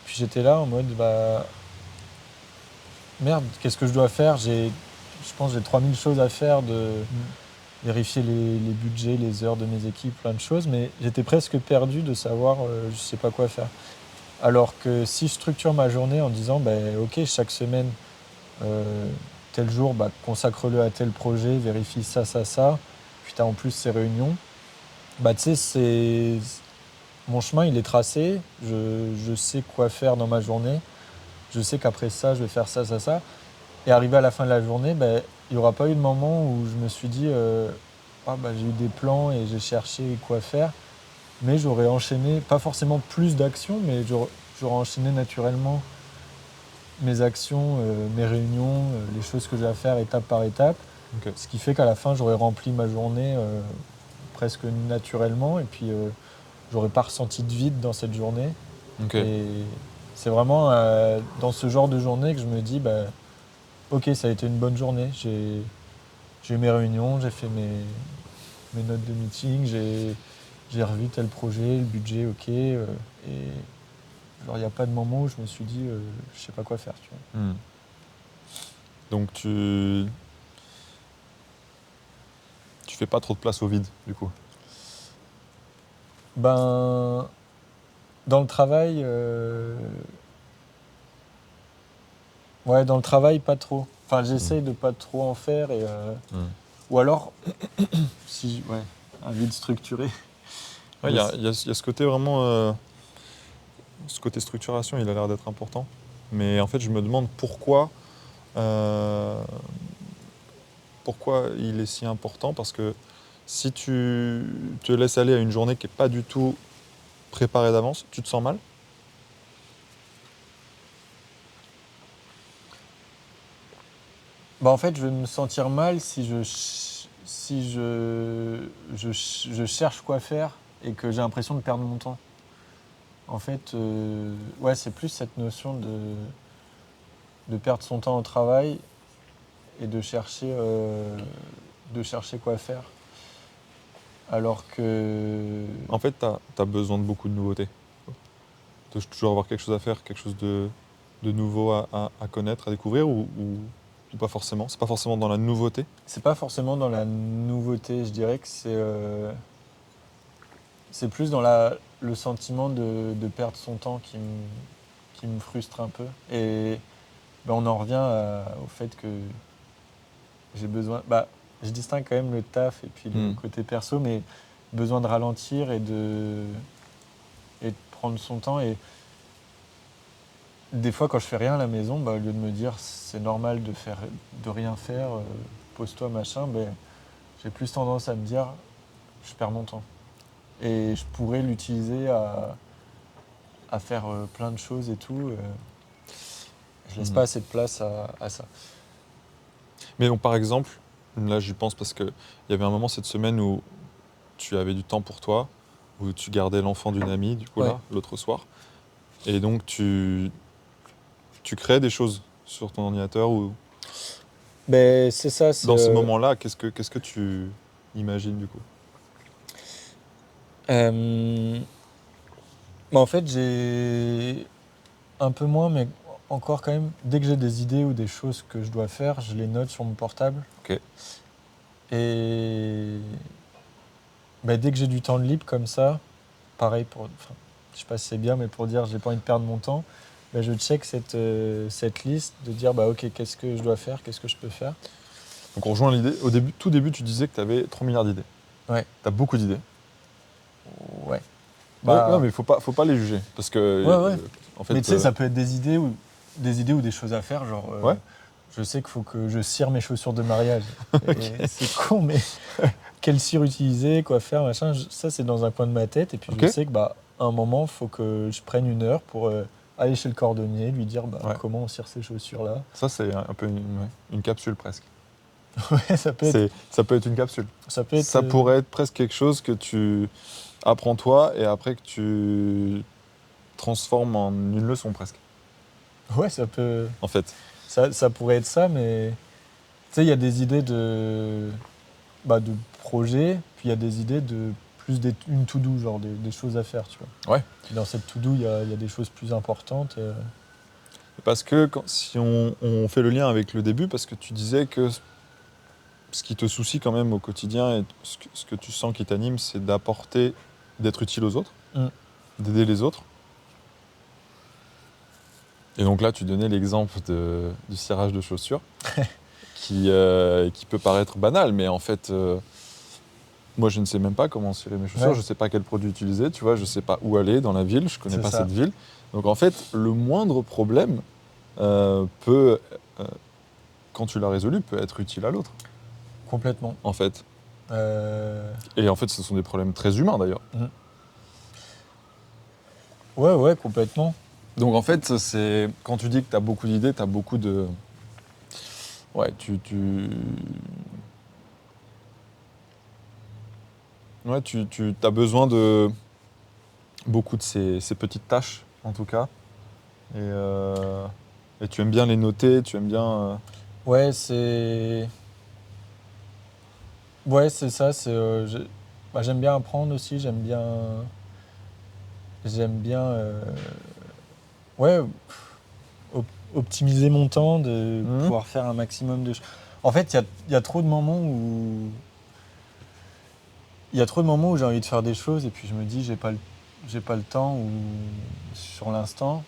Puis j'étais là en mode, bah, merde, qu'est-ce que je dois faire? Je pense que j'ai 3000 choses à faire, de vérifier les budgets, les heures de mes équipes, plein de choses, mais j'étais presque perdu de savoir je sais pas quoi faire. Alors que si je structure ma journée en disant, ben, ok, chaque semaine, euh, tel jour, bah, consacre-le à tel projet, vérifie ça, puis tu as en plus ces réunions, bah, tu sais, mon chemin, il est tracé, je sais quoi faire dans ma journée, je sais qu'après ça, je vais faire ça. Et arrivé à la fin de la journée, ben, il n'y aura pas eu de moment où je me suis dit ah, bah, j'ai eu des plans et j'ai cherché quoi faire, mais j'aurais enchaîné, pas forcément plus d'actions, mais j'aurais enchaîné naturellement mes actions, mes réunions, les choses que j'ai à faire étape par étape. Ok. Ce qui fait qu'à la fin, j'aurais rempli ma journée presque naturellement et puis j'aurais pas ressenti de vide dans cette journée. Ok. Et c'est vraiment dans ce genre de journée que je me dis, bah, ok, ça a été une bonne journée. J'ai eu mes réunions, j'ai fait mes notes de meeting, j'ai revu tel projet, le budget, ok. Et genre, il n'y a pas de moment où je me suis dit, je sais pas quoi faire. Tu vois. Donc tu fais pas trop de place au vide, du coup. Ben, dans le travail, ouais, dans le travail, pas trop. Enfin, j'essaye de pas trop en faire. Ou alors, si, ouais, un vide structuré. Ouais, il Mais y a, y a ce côté vraiment, ce côté structuration, il a l'air d'être important. Mais en fait, je me demande euh, pourquoi il est si important. Parce que si tu te laisses aller à une journée qui n'est pas du tout préparée d'avance, tu te sens mal. bah, en fait, je vais me sentir mal si je cherche quoi faire et que j'ai l'impression de perdre mon temps. En fait, ouais, c'est plus cette notion de perdre son temps au travail et de chercher quoi faire. Alors que, En fait, tu as besoin de beaucoup de nouveautés. De toujours avoir quelque chose à faire, quelque chose de nouveau à connaître, à découvrir, ou pas forcément. C'est pas forcément dans la nouveauté. c'est pas forcément dans la nouveauté, je dirais que c'est plus dans le sentiment de perdre son temps qui me frustre un peu. Et ben, on en revient au fait que j'ai besoin. Bah, je distingue quand même le taf et puis le côté perso, mais besoin de ralentir et de prendre son temps. Et des fois, quand je fais rien à la maison, bah, au lieu de me dire c'est normal de rien faire, pose-toi machin, ben, j'ai plus tendance à me dire je perds mon temps. Et je pourrais l'utiliser à faire plein de choses et tout. Je laisse pas assez de place à ça. Mais donc, par exemple, là j'y pense parce qu'il y avait un moment cette semaine où tu avais du temps pour toi, où tu gardais l'enfant d'une amie, du coup, Ouais. là, l'autre soir. Et donc tu crées des choses sur ton ordinateur ou Ben, c'est ça, dans ces moments-là, qu'est-ce que tu imagines du coup? Euh, en fait, j'ai un peu moins, mais encore quand même, dès que j'ai des idées ou des choses que je dois faire, je les note sur mon portable. Ok. Et ben, dès que j'ai du temps de libre comme ça, pareil, enfin, je sais pas si c'est bien, mais pour dire j'ai pas envie de perdre mon temps, ben, je check cette liste de dire bah, ok, qu'est-ce que je dois faire, qu'est-ce que je peux faire. Donc on rejoint l'idée. Au début, tout début, tu disais que tu avais 3 milliards d'idées. Ouais. Tu as beaucoup d'idées. Ouais. Ouais, non, Bah, mais faut pas les juger. Parce que, ouais. en fait, Mais tu sais, ça peut être des idées ou des choses à faire. Genre, ouais. je sais qu'il faut que je cire mes chaussures de mariage. Ok. Et c'est con, mais quelle cire utiliser, quoi faire, machin. Ça, c'est dans un coin de ma tête. Et puis, Ok. je sais que bah, à un moment, il faut que je prenne une heure pour aller chez le cordonnier, lui dire bah, Ouais. comment on cire ces chaussures-là. Ça, c'est un peu une capsule presque. Ouais, ça peut être. Ça peut être une capsule. Ça peut être. Ça pourrait être presque quelque chose que tu apprends toi et après que tu transformes en une leçon presque, Ouais, ça peut. en fait. Ça pourrait être ça, mais. Tu sais, il y a des idées de projets, puis il y a des idées de plus une to-do, genre des choses à faire, tu vois. Ouais. Et dans cette to-do, il y a des choses plus importantes. Parce que si on fait le lien avec le début, parce que tu disais que ce qui te soucie quand même au quotidien et ce que tu sens qui t'anime, c'est d'apporter, d'être utile aux autres, d'aider les autres. Et donc là, tu donnais l'exemple du cirage de chaussures, qui peut paraître banal, mais en fait, moi, je ne sais même pas comment cirer mes chaussures, Ouais. je ne sais pas quel produit utiliser, tu vois, je ne sais pas où aller dans la ville, je ne connais C'est pas ça. cette ville. Donc en fait, le moindre problème peut, quand tu l'as résolu, peut être utile à l'autre, Complètement. en fait. Euh, Et en fait, ce sont des problèmes très humains, d'ailleurs. Ouais, complètement. Donc en fait, quand tu dis que tu as beaucoup d'idées, tu as beaucoup de... Ouais, Ouais, tu as besoin de beaucoup de ces petites tâches, en tout cas. Et tu aimes bien les noter, tu aimes bien... Ouais, Ouais, c'est ça. J'aime bien apprendre aussi. J'aime bien ouais, op- optimiser mon temps, de Mhm. pouvoir faire un maximum de choses. En fait, il y a trop de moments où il y a trop de moments où j'ai envie de faire des choses et puis je me dis j'ai pas le temps ou sur l'instant.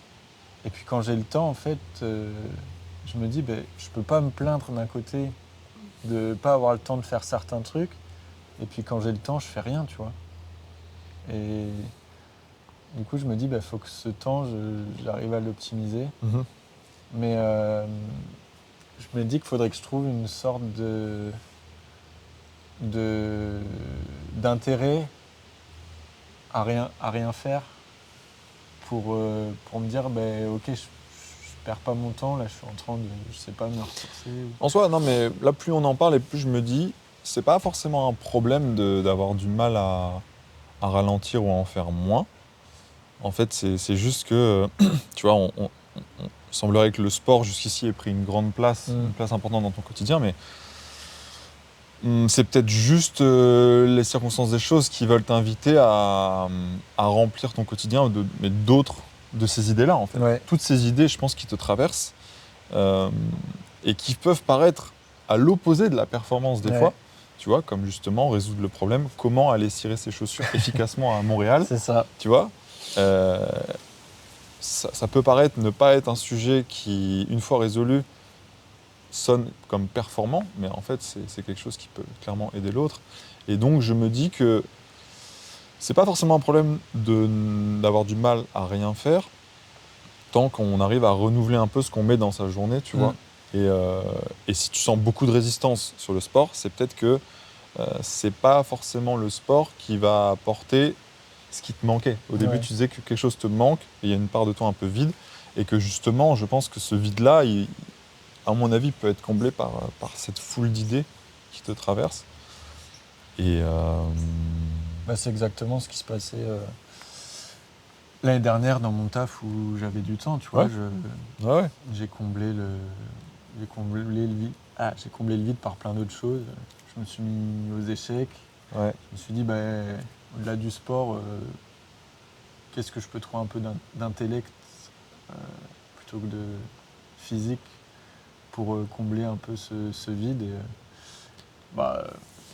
Et puis quand j'ai le temps, en fait, je me dis ben je peux pas me plaindre d'un côté de pas avoir le temps de faire certains trucs. Et puis quand j'ai le temps, je fais rien, tu vois. Et du coup, je me dis, bah, faut que ce temps, j'arrive à l'optimiser. Mhm. Mais je me dis qu'il faudrait que je trouve une sorte de- d'intérêt à rien faire pour me dire, bah, ok, je perds pas mon temps, là, je suis en train de, je sais pas, me ressourcer. En soi, non, mais là, plus on en parle et plus je me dis, c'est pas forcément un problème d'avoir du mal à ralentir ou à en faire moins. En fait, c'est juste que, tu vois, il semblerait que le sport jusqu'ici ait pris une place importante dans ton quotidien, mais c'est peut-être juste les circonstances des choses qui veulent t'inviter à remplir ton quotidien, mais d'autres de ces idées-là, en fait. Ouais, Toutes ces idées, je pense, qui te traversent euh, et qui peuvent paraître à l'opposé de la performance des ouais, fois. Tu vois, comme justement résoudre le problème, comment aller cirer ses chaussures efficacement à Montréal, c'est ça. tu vois. Euh, ça peut paraître ne pas être un sujet qui, une fois résolu, sonne comme performant, mais en fait, c'est quelque chose qui peut clairement aider l'autre. Et donc, je me dis que c'est pas forcément un problème d'avoir du mal à rien faire, tant qu'on arrive à renouveler un peu ce qu'on met dans sa journée, tu Mm. vois. Et si tu sens beaucoup de résistance sur le sport, c'est peut-être que c'est pas forcément le sport qui va apporter ce qui te manquait. Au début, Ouais. tu disais que quelque chose te manque, et il y a une part de toi un peu vide, et que justement, je pense que ce vide-là, à mon avis, peut être comblé par cette foule d'idées qui te traversent. Et Bah, c'est exactement ce qui se passait l'année dernière dans mon taf où j'avais du temps, tu vois. ouais, ouais, J'ai comblé j'ai comblé le vide. Ah, j'ai comblé le vide par plein d'autres choses. Je me suis mis aux échecs. ouais, Je me suis dit, bah, au-delà du sport, qu'est-ce que je peux trouver un peu d'intellect euh, plutôt que de physique pour combler un peu ce vide. Et, bah,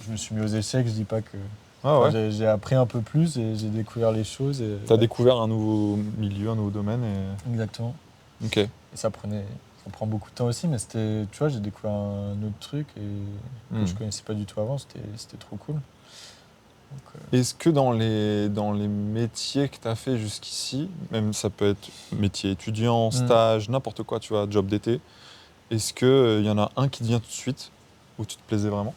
je me suis mis aux échecs. Je dis pas que. ouais, Enfin, ouais. j'ai appris un peu plus et j'ai découvert les choses. Et, T'as ouais, découvert un nouveau milieu, un nouveau domaine. exactement. Ok. Et ça prend beaucoup de temps aussi, mais c'était, tu vois, j'ai découvert un autre truc que je Hmm. connaissais pas du tout avant. C'était trop cool. Donc, Est-ce que dans les métiers que tu as fait jusqu'ici, même ça peut être métier étudiant, hmm. stage, n'importe quoi, tu vois, job d'été, est-ce qu'il y en a un qui te vient tout de suite, où tu te plaisais vraiment?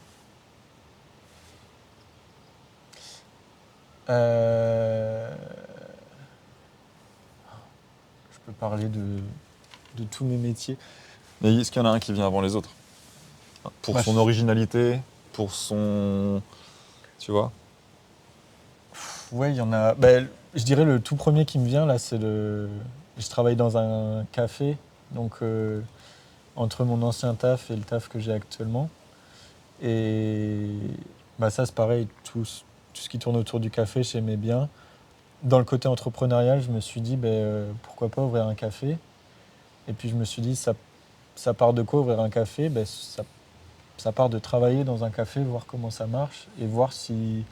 Euh, je peux parler de tous mes métiers. Mais est-ce qu'il y en a un qui vient avant les autres? Pour Bah, son originalité, pour son... Tu vois? ouais, il y en a. Bah, je dirais le tout premier qui me vient là, c'est le. Je travaille dans un café, donc entre mon ancien taf et le taf que j'ai actuellement. Et bah ça, c'est pareil, tout ce qui tourne autour du café, j'aimais bien. Dans le côté entrepreneurial, je me suis dit, ben, pourquoi pas ouvrir un café. Et puis je me suis dit, ça part de quoi ouvrir un café? Ben, ça part de travailler dans un café, voir comment ça marche et voir si,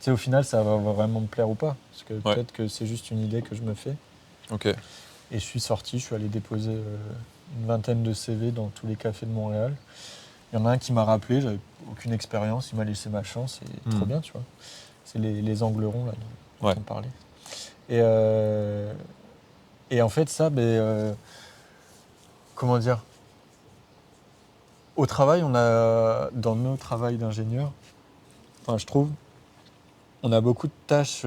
tu sais, au final, ça va vraiment me plaire ou pas. Parce que Ouais, peut-être que c'est juste une idée que je me fais. ok. Et je suis sorti, je suis allé déposer une vingtaine de CV dans tous les cafés de Montréal. Il y en a un qui m'a rappelé, j'avais aucune expérience, il m'a laissé ma chance et trop Hmm. bien, tu vois. C'est les angles ronds là, dont Ouais. on parlait. Et, euh, et en fait, ça, ben, comment dire, au travail, dans nos travails d'ingénieur, enfin, je trouve, on a beaucoup de tâches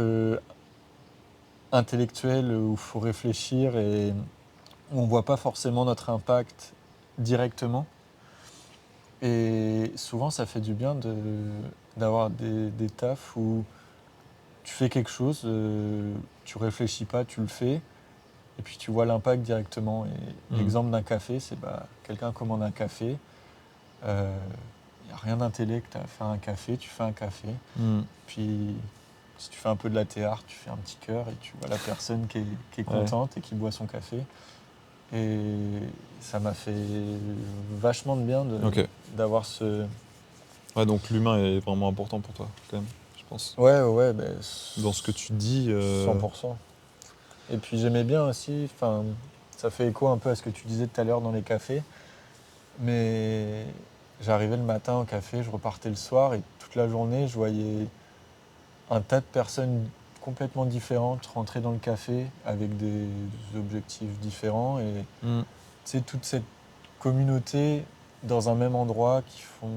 intellectuel où il faut réfléchir et où on ne voit pas forcément notre impact directement. Et souvent, ça fait du bien d'avoir des tafs où tu fais quelque chose, tu réfléchis pas, tu le fais, et puis tu vois l'impact directement. Et l'exemple d'un café, c'est quelqu'un commande un café, il n'y a rien d'intellect à faire un café, tu fais un café, puis si tu fais un peu de latte art, tu fais un petit cœur et tu vois la personne qui est contente et qui boit son café. Et ça m'a fait vachement de bien d'avoir ce... Ouais, donc l'humain est vraiment important pour toi, quand même, je pense. Ouais, dans ce que tu dis... 100%. Et puis j'aimais bien aussi, ça fait écho un peu à ce que tu disais tout à l'heure dans les cafés, mais j'arrivais le matin au café, je repartais le soir et toute la journée, je voyais un tas de personnes complètement différentes rentrer dans le café avec des objectifs différents et tu sais, toute cette communauté dans un même endroit qui font...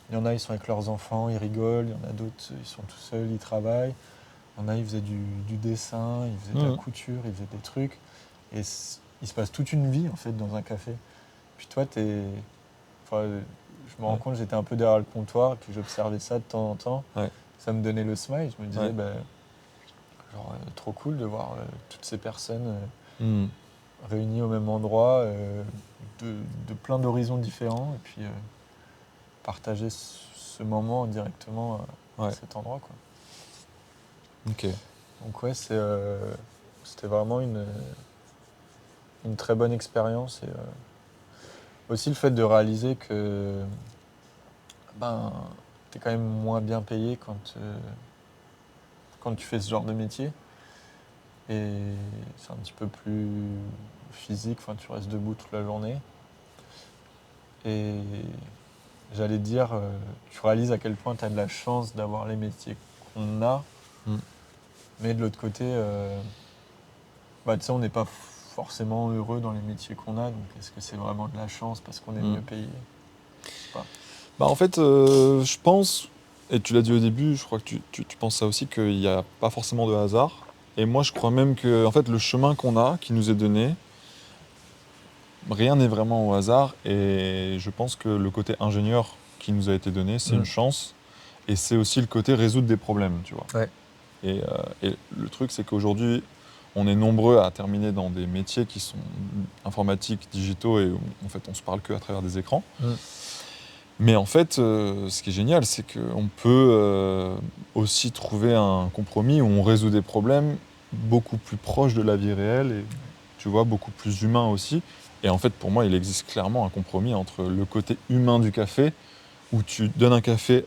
Il y en a, ils sont avec leurs enfants, ils rigolent, il y en a d'autres, ils sont tout seuls, ils travaillent. Il y en a, ils faisaient du dessin, ils faisaient de la couture, ils faisaient des trucs. Et il se passe toute une vie, en fait, dans un café. Puis toi, je me rends compte, j'étais un peu derrière le comptoir, et puis j'observais ça de temps en temps. Ouais. Ça me donnait le smile. Je me disais, trop cool de voir toutes ces personnes réunies au même endroit, de plein d'horizons différents, et puis partager ce moment directement à cet endroit, quoi. Ok. Donc ouais, c'était vraiment une très bonne expérience. Et aussi le fait de réaliser que t'es quand même moins bien payé quand tu fais ce genre de métier. Et c'est un petit peu plus physique, tu restes debout toute la journée. Et j'allais dire, tu réalises à quel point tu as de la chance d'avoir les métiers qu'on a. Mais de l'autre côté, tu sais, on n'est pas forcément heureux dans les métiers qu'on a. Donc est-ce que c'est vraiment de la chance parce qu'on est mieux payé? Je sais pas. En fait, je pense, et tu l'as dit au début, je crois que tu penses ça aussi, qu'il n'y a pas forcément de hasard. Et moi, je crois même que en fait, le chemin qu'on a, qui nous est donné, rien n'est vraiment au hasard. Et je pense que le côté ingénieur qui nous a été donné, c'est une chance. Et c'est aussi le côté résoudre des problèmes, tu vois. Ouais. Et le truc, c'est qu'aujourd'hui, on est nombreux à terminer dans des métiers qui sont informatiques, digitaux, et en fait, on se parle qu'à travers des écrans. Mais en fait, ce qui est génial, c'est qu'on peut aussi trouver un compromis où on résout des problèmes beaucoup plus proches de la vie réelle et, tu vois, beaucoup plus humain aussi. Et en fait, pour moi, il existe clairement un compromis entre le côté humain du café, où tu donnes un café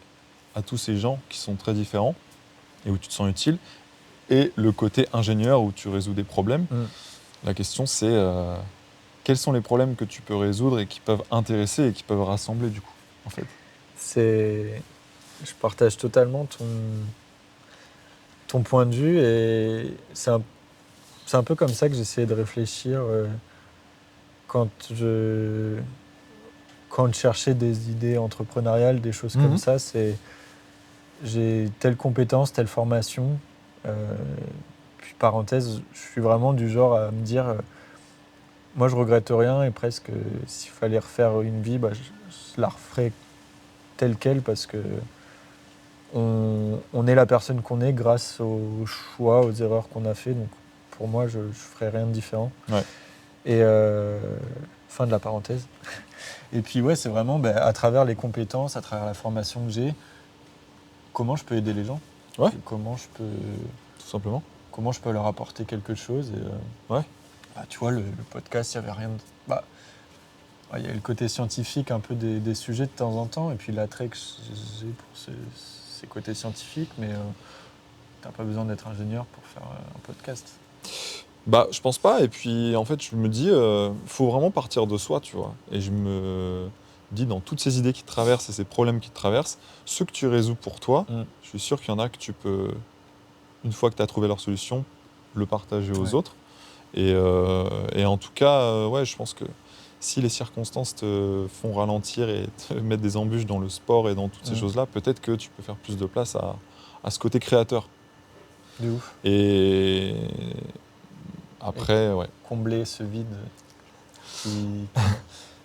à tous ces gens qui sont très différents et où tu te sens utile, et le côté ingénieur où tu résous des problèmes. La question, c'est quels sont les problèmes que tu peux résoudre et qui peuvent intéresser et qui peuvent rassembler, du coup, en fait. Je partage totalement ton point de vue et c'est un peu comme ça que j'essayais de réfléchir quand je cherchais des idées entrepreneuriales, des choses comme ça. J'ai telle compétence, telle formation. Puis parenthèse, je suis vraiment du genre à me dire, moi je regrette rien et presque s'il fallait refaire une vie, je la referais telle quelle parce que on est la personne qu'on est grâce aux choix, aux erreurs qu'on a fait. Donc pour moi, je ferais rien de différent. Ouais. Et fin de la parenthèse. Et puis ouais, c'est vraiment à travers les compétences, à travers la formation que j'ai, comment je peux aider les gens. Ouais. Comment je peux... Tout simplement. Comment je peux leur apporter quelque chose. Et, ouais. Tu vois, le podcast, il n'y avait rien de... il y a le côté scientifique un peu des sujets de temps en temps, et puis l'attrait que j'ai pour ces côtés scientifiques, mais t'as pas besoin d'être ingénieur pour faire un podcast. Je pense pas, et puis en fait je me dis, faut vraiment partir de soi, tu vois. Et je me dis, dans toutes ces idées qui te traversent et ces problèmes qui te traversent, ceux que tu résous pour toi, je suis sûr qu'il y en a que tu peux, une fois que tu as trouvé leur solution, le partager aux autres. Et en tout cas, je pense que si les circonstances te font ralentir et te mettre des embûches dans le sport et dans toutes ces choses-là, peut-être que tu peux faire plus de place à ce côté créateur. De ouf. Et après, ouais. Combler ce vide qui...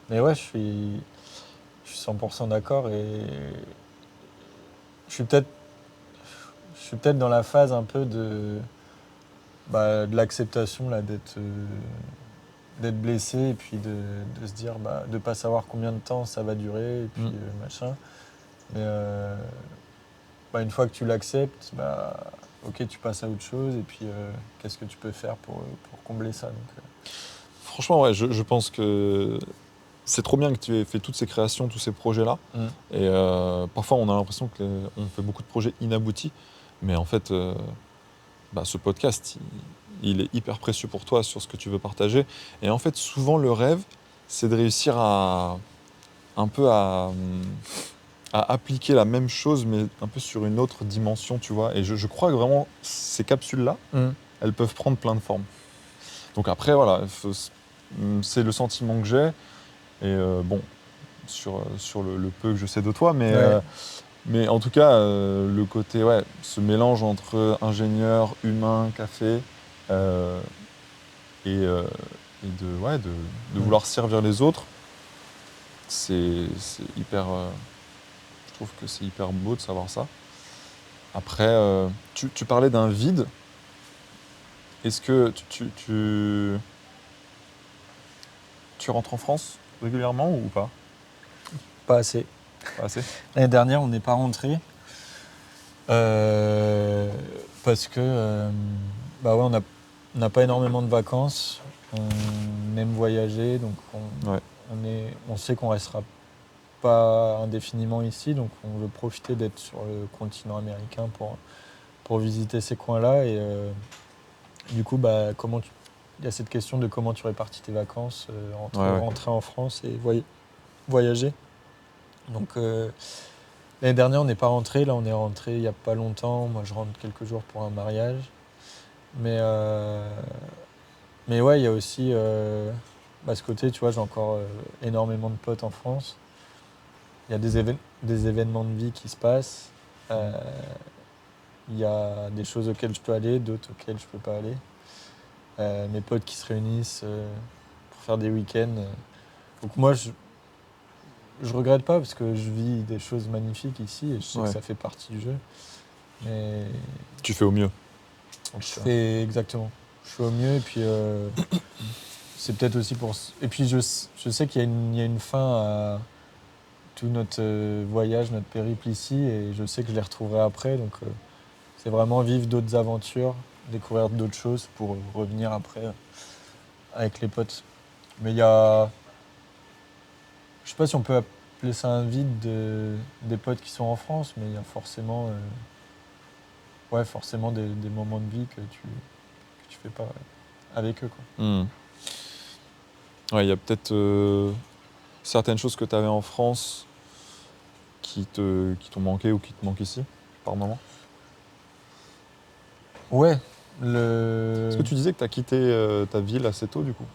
Mais ouais, je suis 100% d'accord et je suis peut-être dans la phase un peu de l'acceptation là, d'être blessé et puis de se dire de pas savoir combien de temps ça va durer et puis machin. Mais une fois que tu l'acceptes, ok, tu passes à autre chose et puis qu'est-ce que tu peux faire pour combler ça donc, Franchement, ouais, je pense que c'est trop bien que tu aies fait toutes ces créations, tous ces projets-là. Et parfois, on a l'impression qu'on fait beaucoup de projets inaboutis. Mais en fait, ce podcast, il est hyper précieux pour toi sur ce que tu veux partager. Et en fait, souvent, le rêve, c'est de réussir un peu à appliquer la même chose, mais un peu sur une autre dimension, tu vois. Et je crois que vraiment, ces capsules-là, elles peuvent prendre plein de formes. Donc après, voilà, c'est le sentiment que j'ai. Et sur le peu que je sais de toi, mais en tout cas, le côté, ce mélange entre ingénieur, humain, café, et de vouloir servir les autres, c'est hyper... je trouve que c'est hyper beau de savoir ça. Après, tu parlais d'un vide. Est-ce que tu rentres en France régulièrement ou pas? pas assez. Pas assez? L'année dernière, on n'est pas rentré parce que on n'a pas énormément de vacances. On aime voyager, donc on sait qu'on restera pas indéfiniment ici, donc on veut profiter d'être sur le continent américain pour visiter ces coins-là. Et du coup, il y a cette question de comment tu répartis tes vacances entre rentrer en France et voyager. Donc l'année dernière, on n'est pas rentré. Là, on est rentré il n'y a pas longtemps. Moi, je rentre quelques jours pour un mariage. Mais ouais, il y a aussi ce côté, tu vois, j'ai encore énormément de potes en France. Il y a des événements de vie qui se passent. Il y a des choses auxquelles je peux aller, d'autres auxquelles je peux pas aller. Mes potes qui se réunissent pour faire des week-ends. Donc moi, je regrette pas parce que je vis des choses magnifiques ici et je sais que ça fait partie du jeu. Mais tu fais au mieux. Exactement. Je fais au mieux et puis c'est peut-être aussi pour... Et puis je sais qu'il y a une fin à tout notre voyage, notre périple ici et je sais que je les retrouverai après. Donc c'est vraiment vivre d'autres aventures, découvrir d'autres choses pour revenir après avec les potes. Mais il y a... Je sais pas si on peut appeler ça un vide des potes qui sont en France, mais il y a forcément, forcément des moments de vie que tu fais pas avec eux, quoi. Ouais, il y a peut-être certaines choses que tu avais en France qui t'ont manqué ou qui te manquent ici, par moment. Ouais. Est-ce que tu disais que tu as quitté ta ville assez tôt, du coup?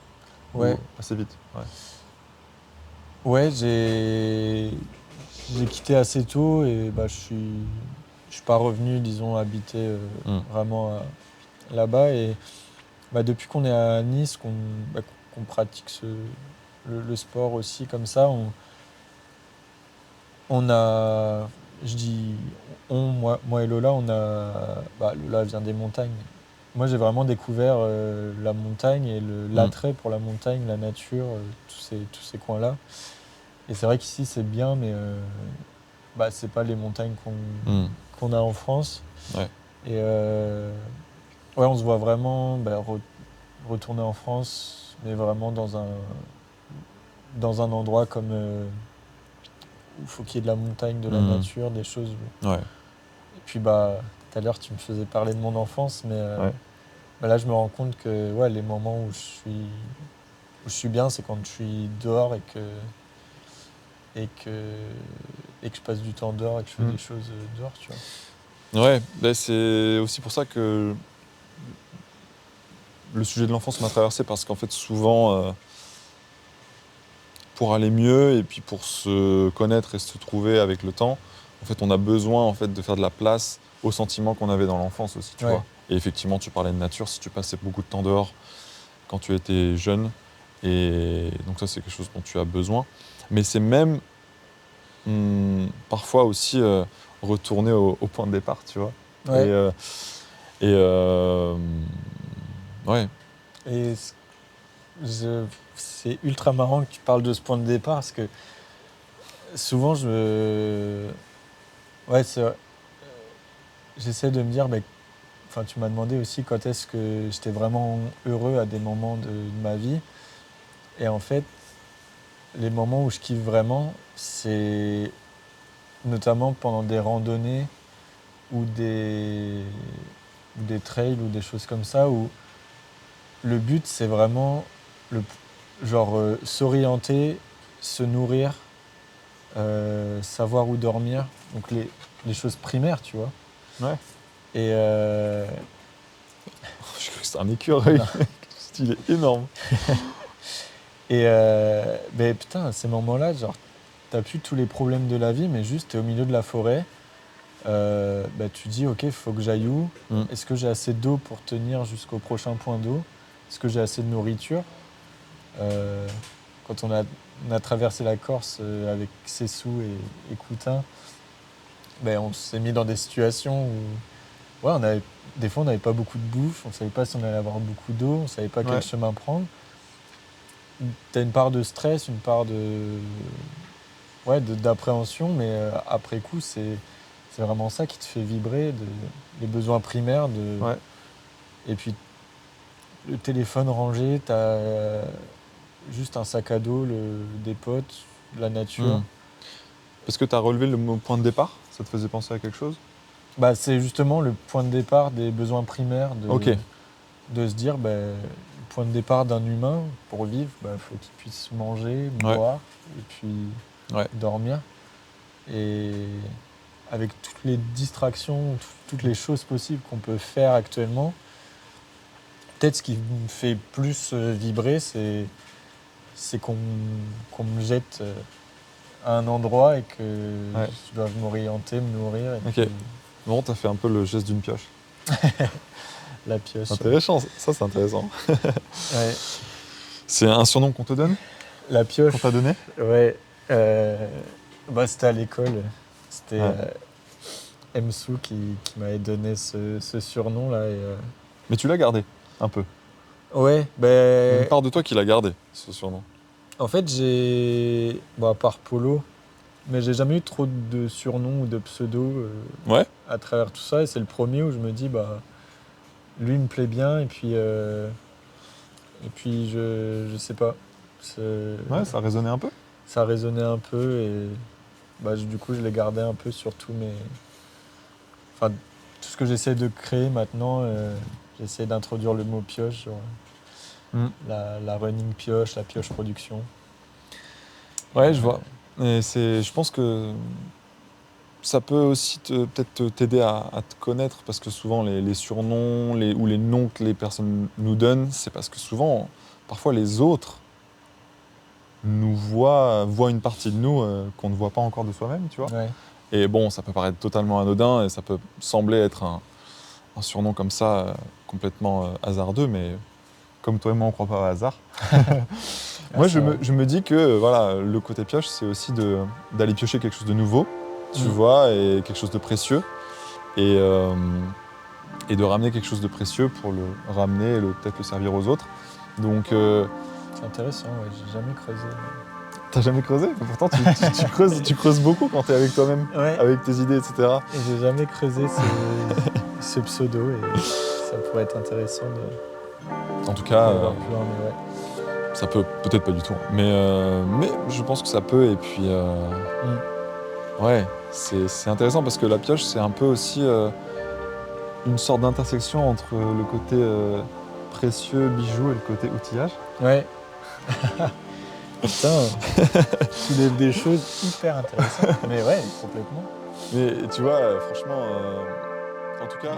Ouais. Ou assez vite? Ouais, j'ai quitté assez tôt et je suis pas revenu, disons, habiter vraiment là-bas. Et depuis qu'on est à Nice, qu'on pratique le sport aussi comme ça, on a, je dis, moi et Lola, Lola vient des montagnes. Moi, j'ai vraiment découvert la montagne et l'attrait pour la montagne, la nature, tous ces coins-là. Et c'est vrai qu'ici, c'est bien, mais c'est pas les montagnes qu'on a en France. Ouais. Et on se voit vraiment retourner en France, mais vraiment dans un endroit comme où il faut qu'il y ait de la montagne, de la nature, des choses. Ouais. Et puis tout à l'heure, tu me faisais parler de mon enfance, mais là, je me rends compte que les moments où je suis bien, c'est quand je suis dehors et que je passe du temps dehors et que je fais des choses dehors, tu vois. Ouais, c'est aussi pour ça que le sujet de l'enfance m'a traversé, parce qu'en fait, souvent, pour aller mieux et puis pour se connaître et se trouver avec le temps, en fait, on a besoin de faire de la place aux sentiments qu'on avait dans l'enfance aussi, tu vois. Et effectivement, tu parlais de nature, si tu passais beaucoup de temps dehors quand tu étais jeune, et donc ça, c'est quelque chose dont tu as besoin. Mais c'est même parfois aussi retourner au point de départ, tu vois. Ouais. Ouais. Et c'est ultra marrant que tu parles de ce point de départ parce que souvent ouais, j'essaie de me dire, enfin, tu m'as demandé aussi quand est-ce que j'étais vraiment heureux à des moments de ma vie. Et en fait, les moments où je kiffe vraiment, c'est notamment pendant des randonnées ou des trails ou des choses comme ça où le but c'est vraiment s'orienter, se nourrir, savoir où dormir, donc les choses primaires, tu vois. Ouais. Et Je crois que c'est un écureuil. Il est énorme. et putain, à ces moments-là, genre, t'as plus tous les problèmes de la vie, mais juste t'es au milieu de la forêt. Tu dis, ok, il faut que j'aille où? Est-ce que j'ai assez d'eau pour tenir jusqu'au prochain point d'eau? Est-ce que j'ai assez de nourriture? Quand on a traversé la Corse avec Sessou et Coutin, on s'est mis dans des situations où des fois on n'avait pas beaucoup de bouffe, on ne savait pas si on allait avoir beaucoup d'eau, on ne savait pas quel chemin prendre. Tu as une part de stress, une part d'appréhension, mais après coup, c'est vraiment ça qui te fait vibrer, les besoins primaires. Et puis, le téléphone rangé, tu as juste un sac à dos, des potes, la nature. Parce que tu as relevé le mot point de départ, ça te faisait penser à quelque chose? C'est justement le point de départ des besoins primaires, de se dire, le point de départ d'un humain, pour vivre, faut qu'il puisse manger, boire, et puis dormir. Et avec toutes les distractions, toutes les choses possibles qu'on peut faire actuellement, peut-être ce qui me fait plus vibrer, c'est qu'on me jette à un endroit et que je dois m'orienter, me nourrir. Ok. Bon, t'as fait un peu le geste d'une pioche. La pioche. Intéressant, ça c'est intéressant. Ouais. C'est un surnom qu'on te donne? La pioche. Qu'on t'a donné? Ouais. C'était à l'école. C'était Msou qui m'avait donné ce surnom-là. Mais tu l'as gardé, un peu. Ouais. Il y a une part de toi qui l'a gardé, ce surnom. En fait, à part Polo, mais j'ai jamais eu trop de surnoms ou de pseudos à travers tout ça. Et c'est le premier où je me dis, lui il me plaît bien. Et puis je sais pas. Ça résonnait un peu? Ça résonnait un peu et du coup je l'ai gardé un peu sur tout ce que j'essaie de créer maintenant. J'essaie d'introduire le mot pioche, genre, la running pioche, la pioche production. Ouais, je vois. Et je pense que ça peut aussi peut-être t'aider à te connaître, parce que souvent les surnoms ou les noms que les personnes nous donnent, c'est parce que souvent, parfois les autres nous voient une partie de nous qu'on ne voit pas encore de soi-même, tu vois. Ouais. Et bon, ça peut paraître totalement anodin et ça peut sembler être un surnom comme ça, complètement hasardeux, mais comme toi et moi, on ne croit pas au hasard. Moi, je me dis que voilà, le côté pioche, c'est aussi d'aller piocher quelque chose de nouveau, tu vois, et quelque chose de précieux. Et de ramener quelque chose de précieux pour le ramener et peut-être le servir aux autres. Donc, c'est intéressant, ouais, j'ai jamais creusé. T'as jamais creusé? Pourtant, tu creuses beaucoup quand t'es avec toi-même, avec tes idées, etc. Et j'ai jamais creusé ce pseudo et ça pourrait être intéressant de. En tout cas, plus loin, mais ça peut peut-être pas du tout, mais je pense que ça peut. Et puis, c'est intéressant parce que la pioche, c'est un peu aussi une sorte d'intersection entre le côté précieux, bijoux et le côté outillage. Ouais. Putain, tu lèves des choses hyper intéressantes. Mais ouais, complètement. Mais tu vois, franchement, en tout cas,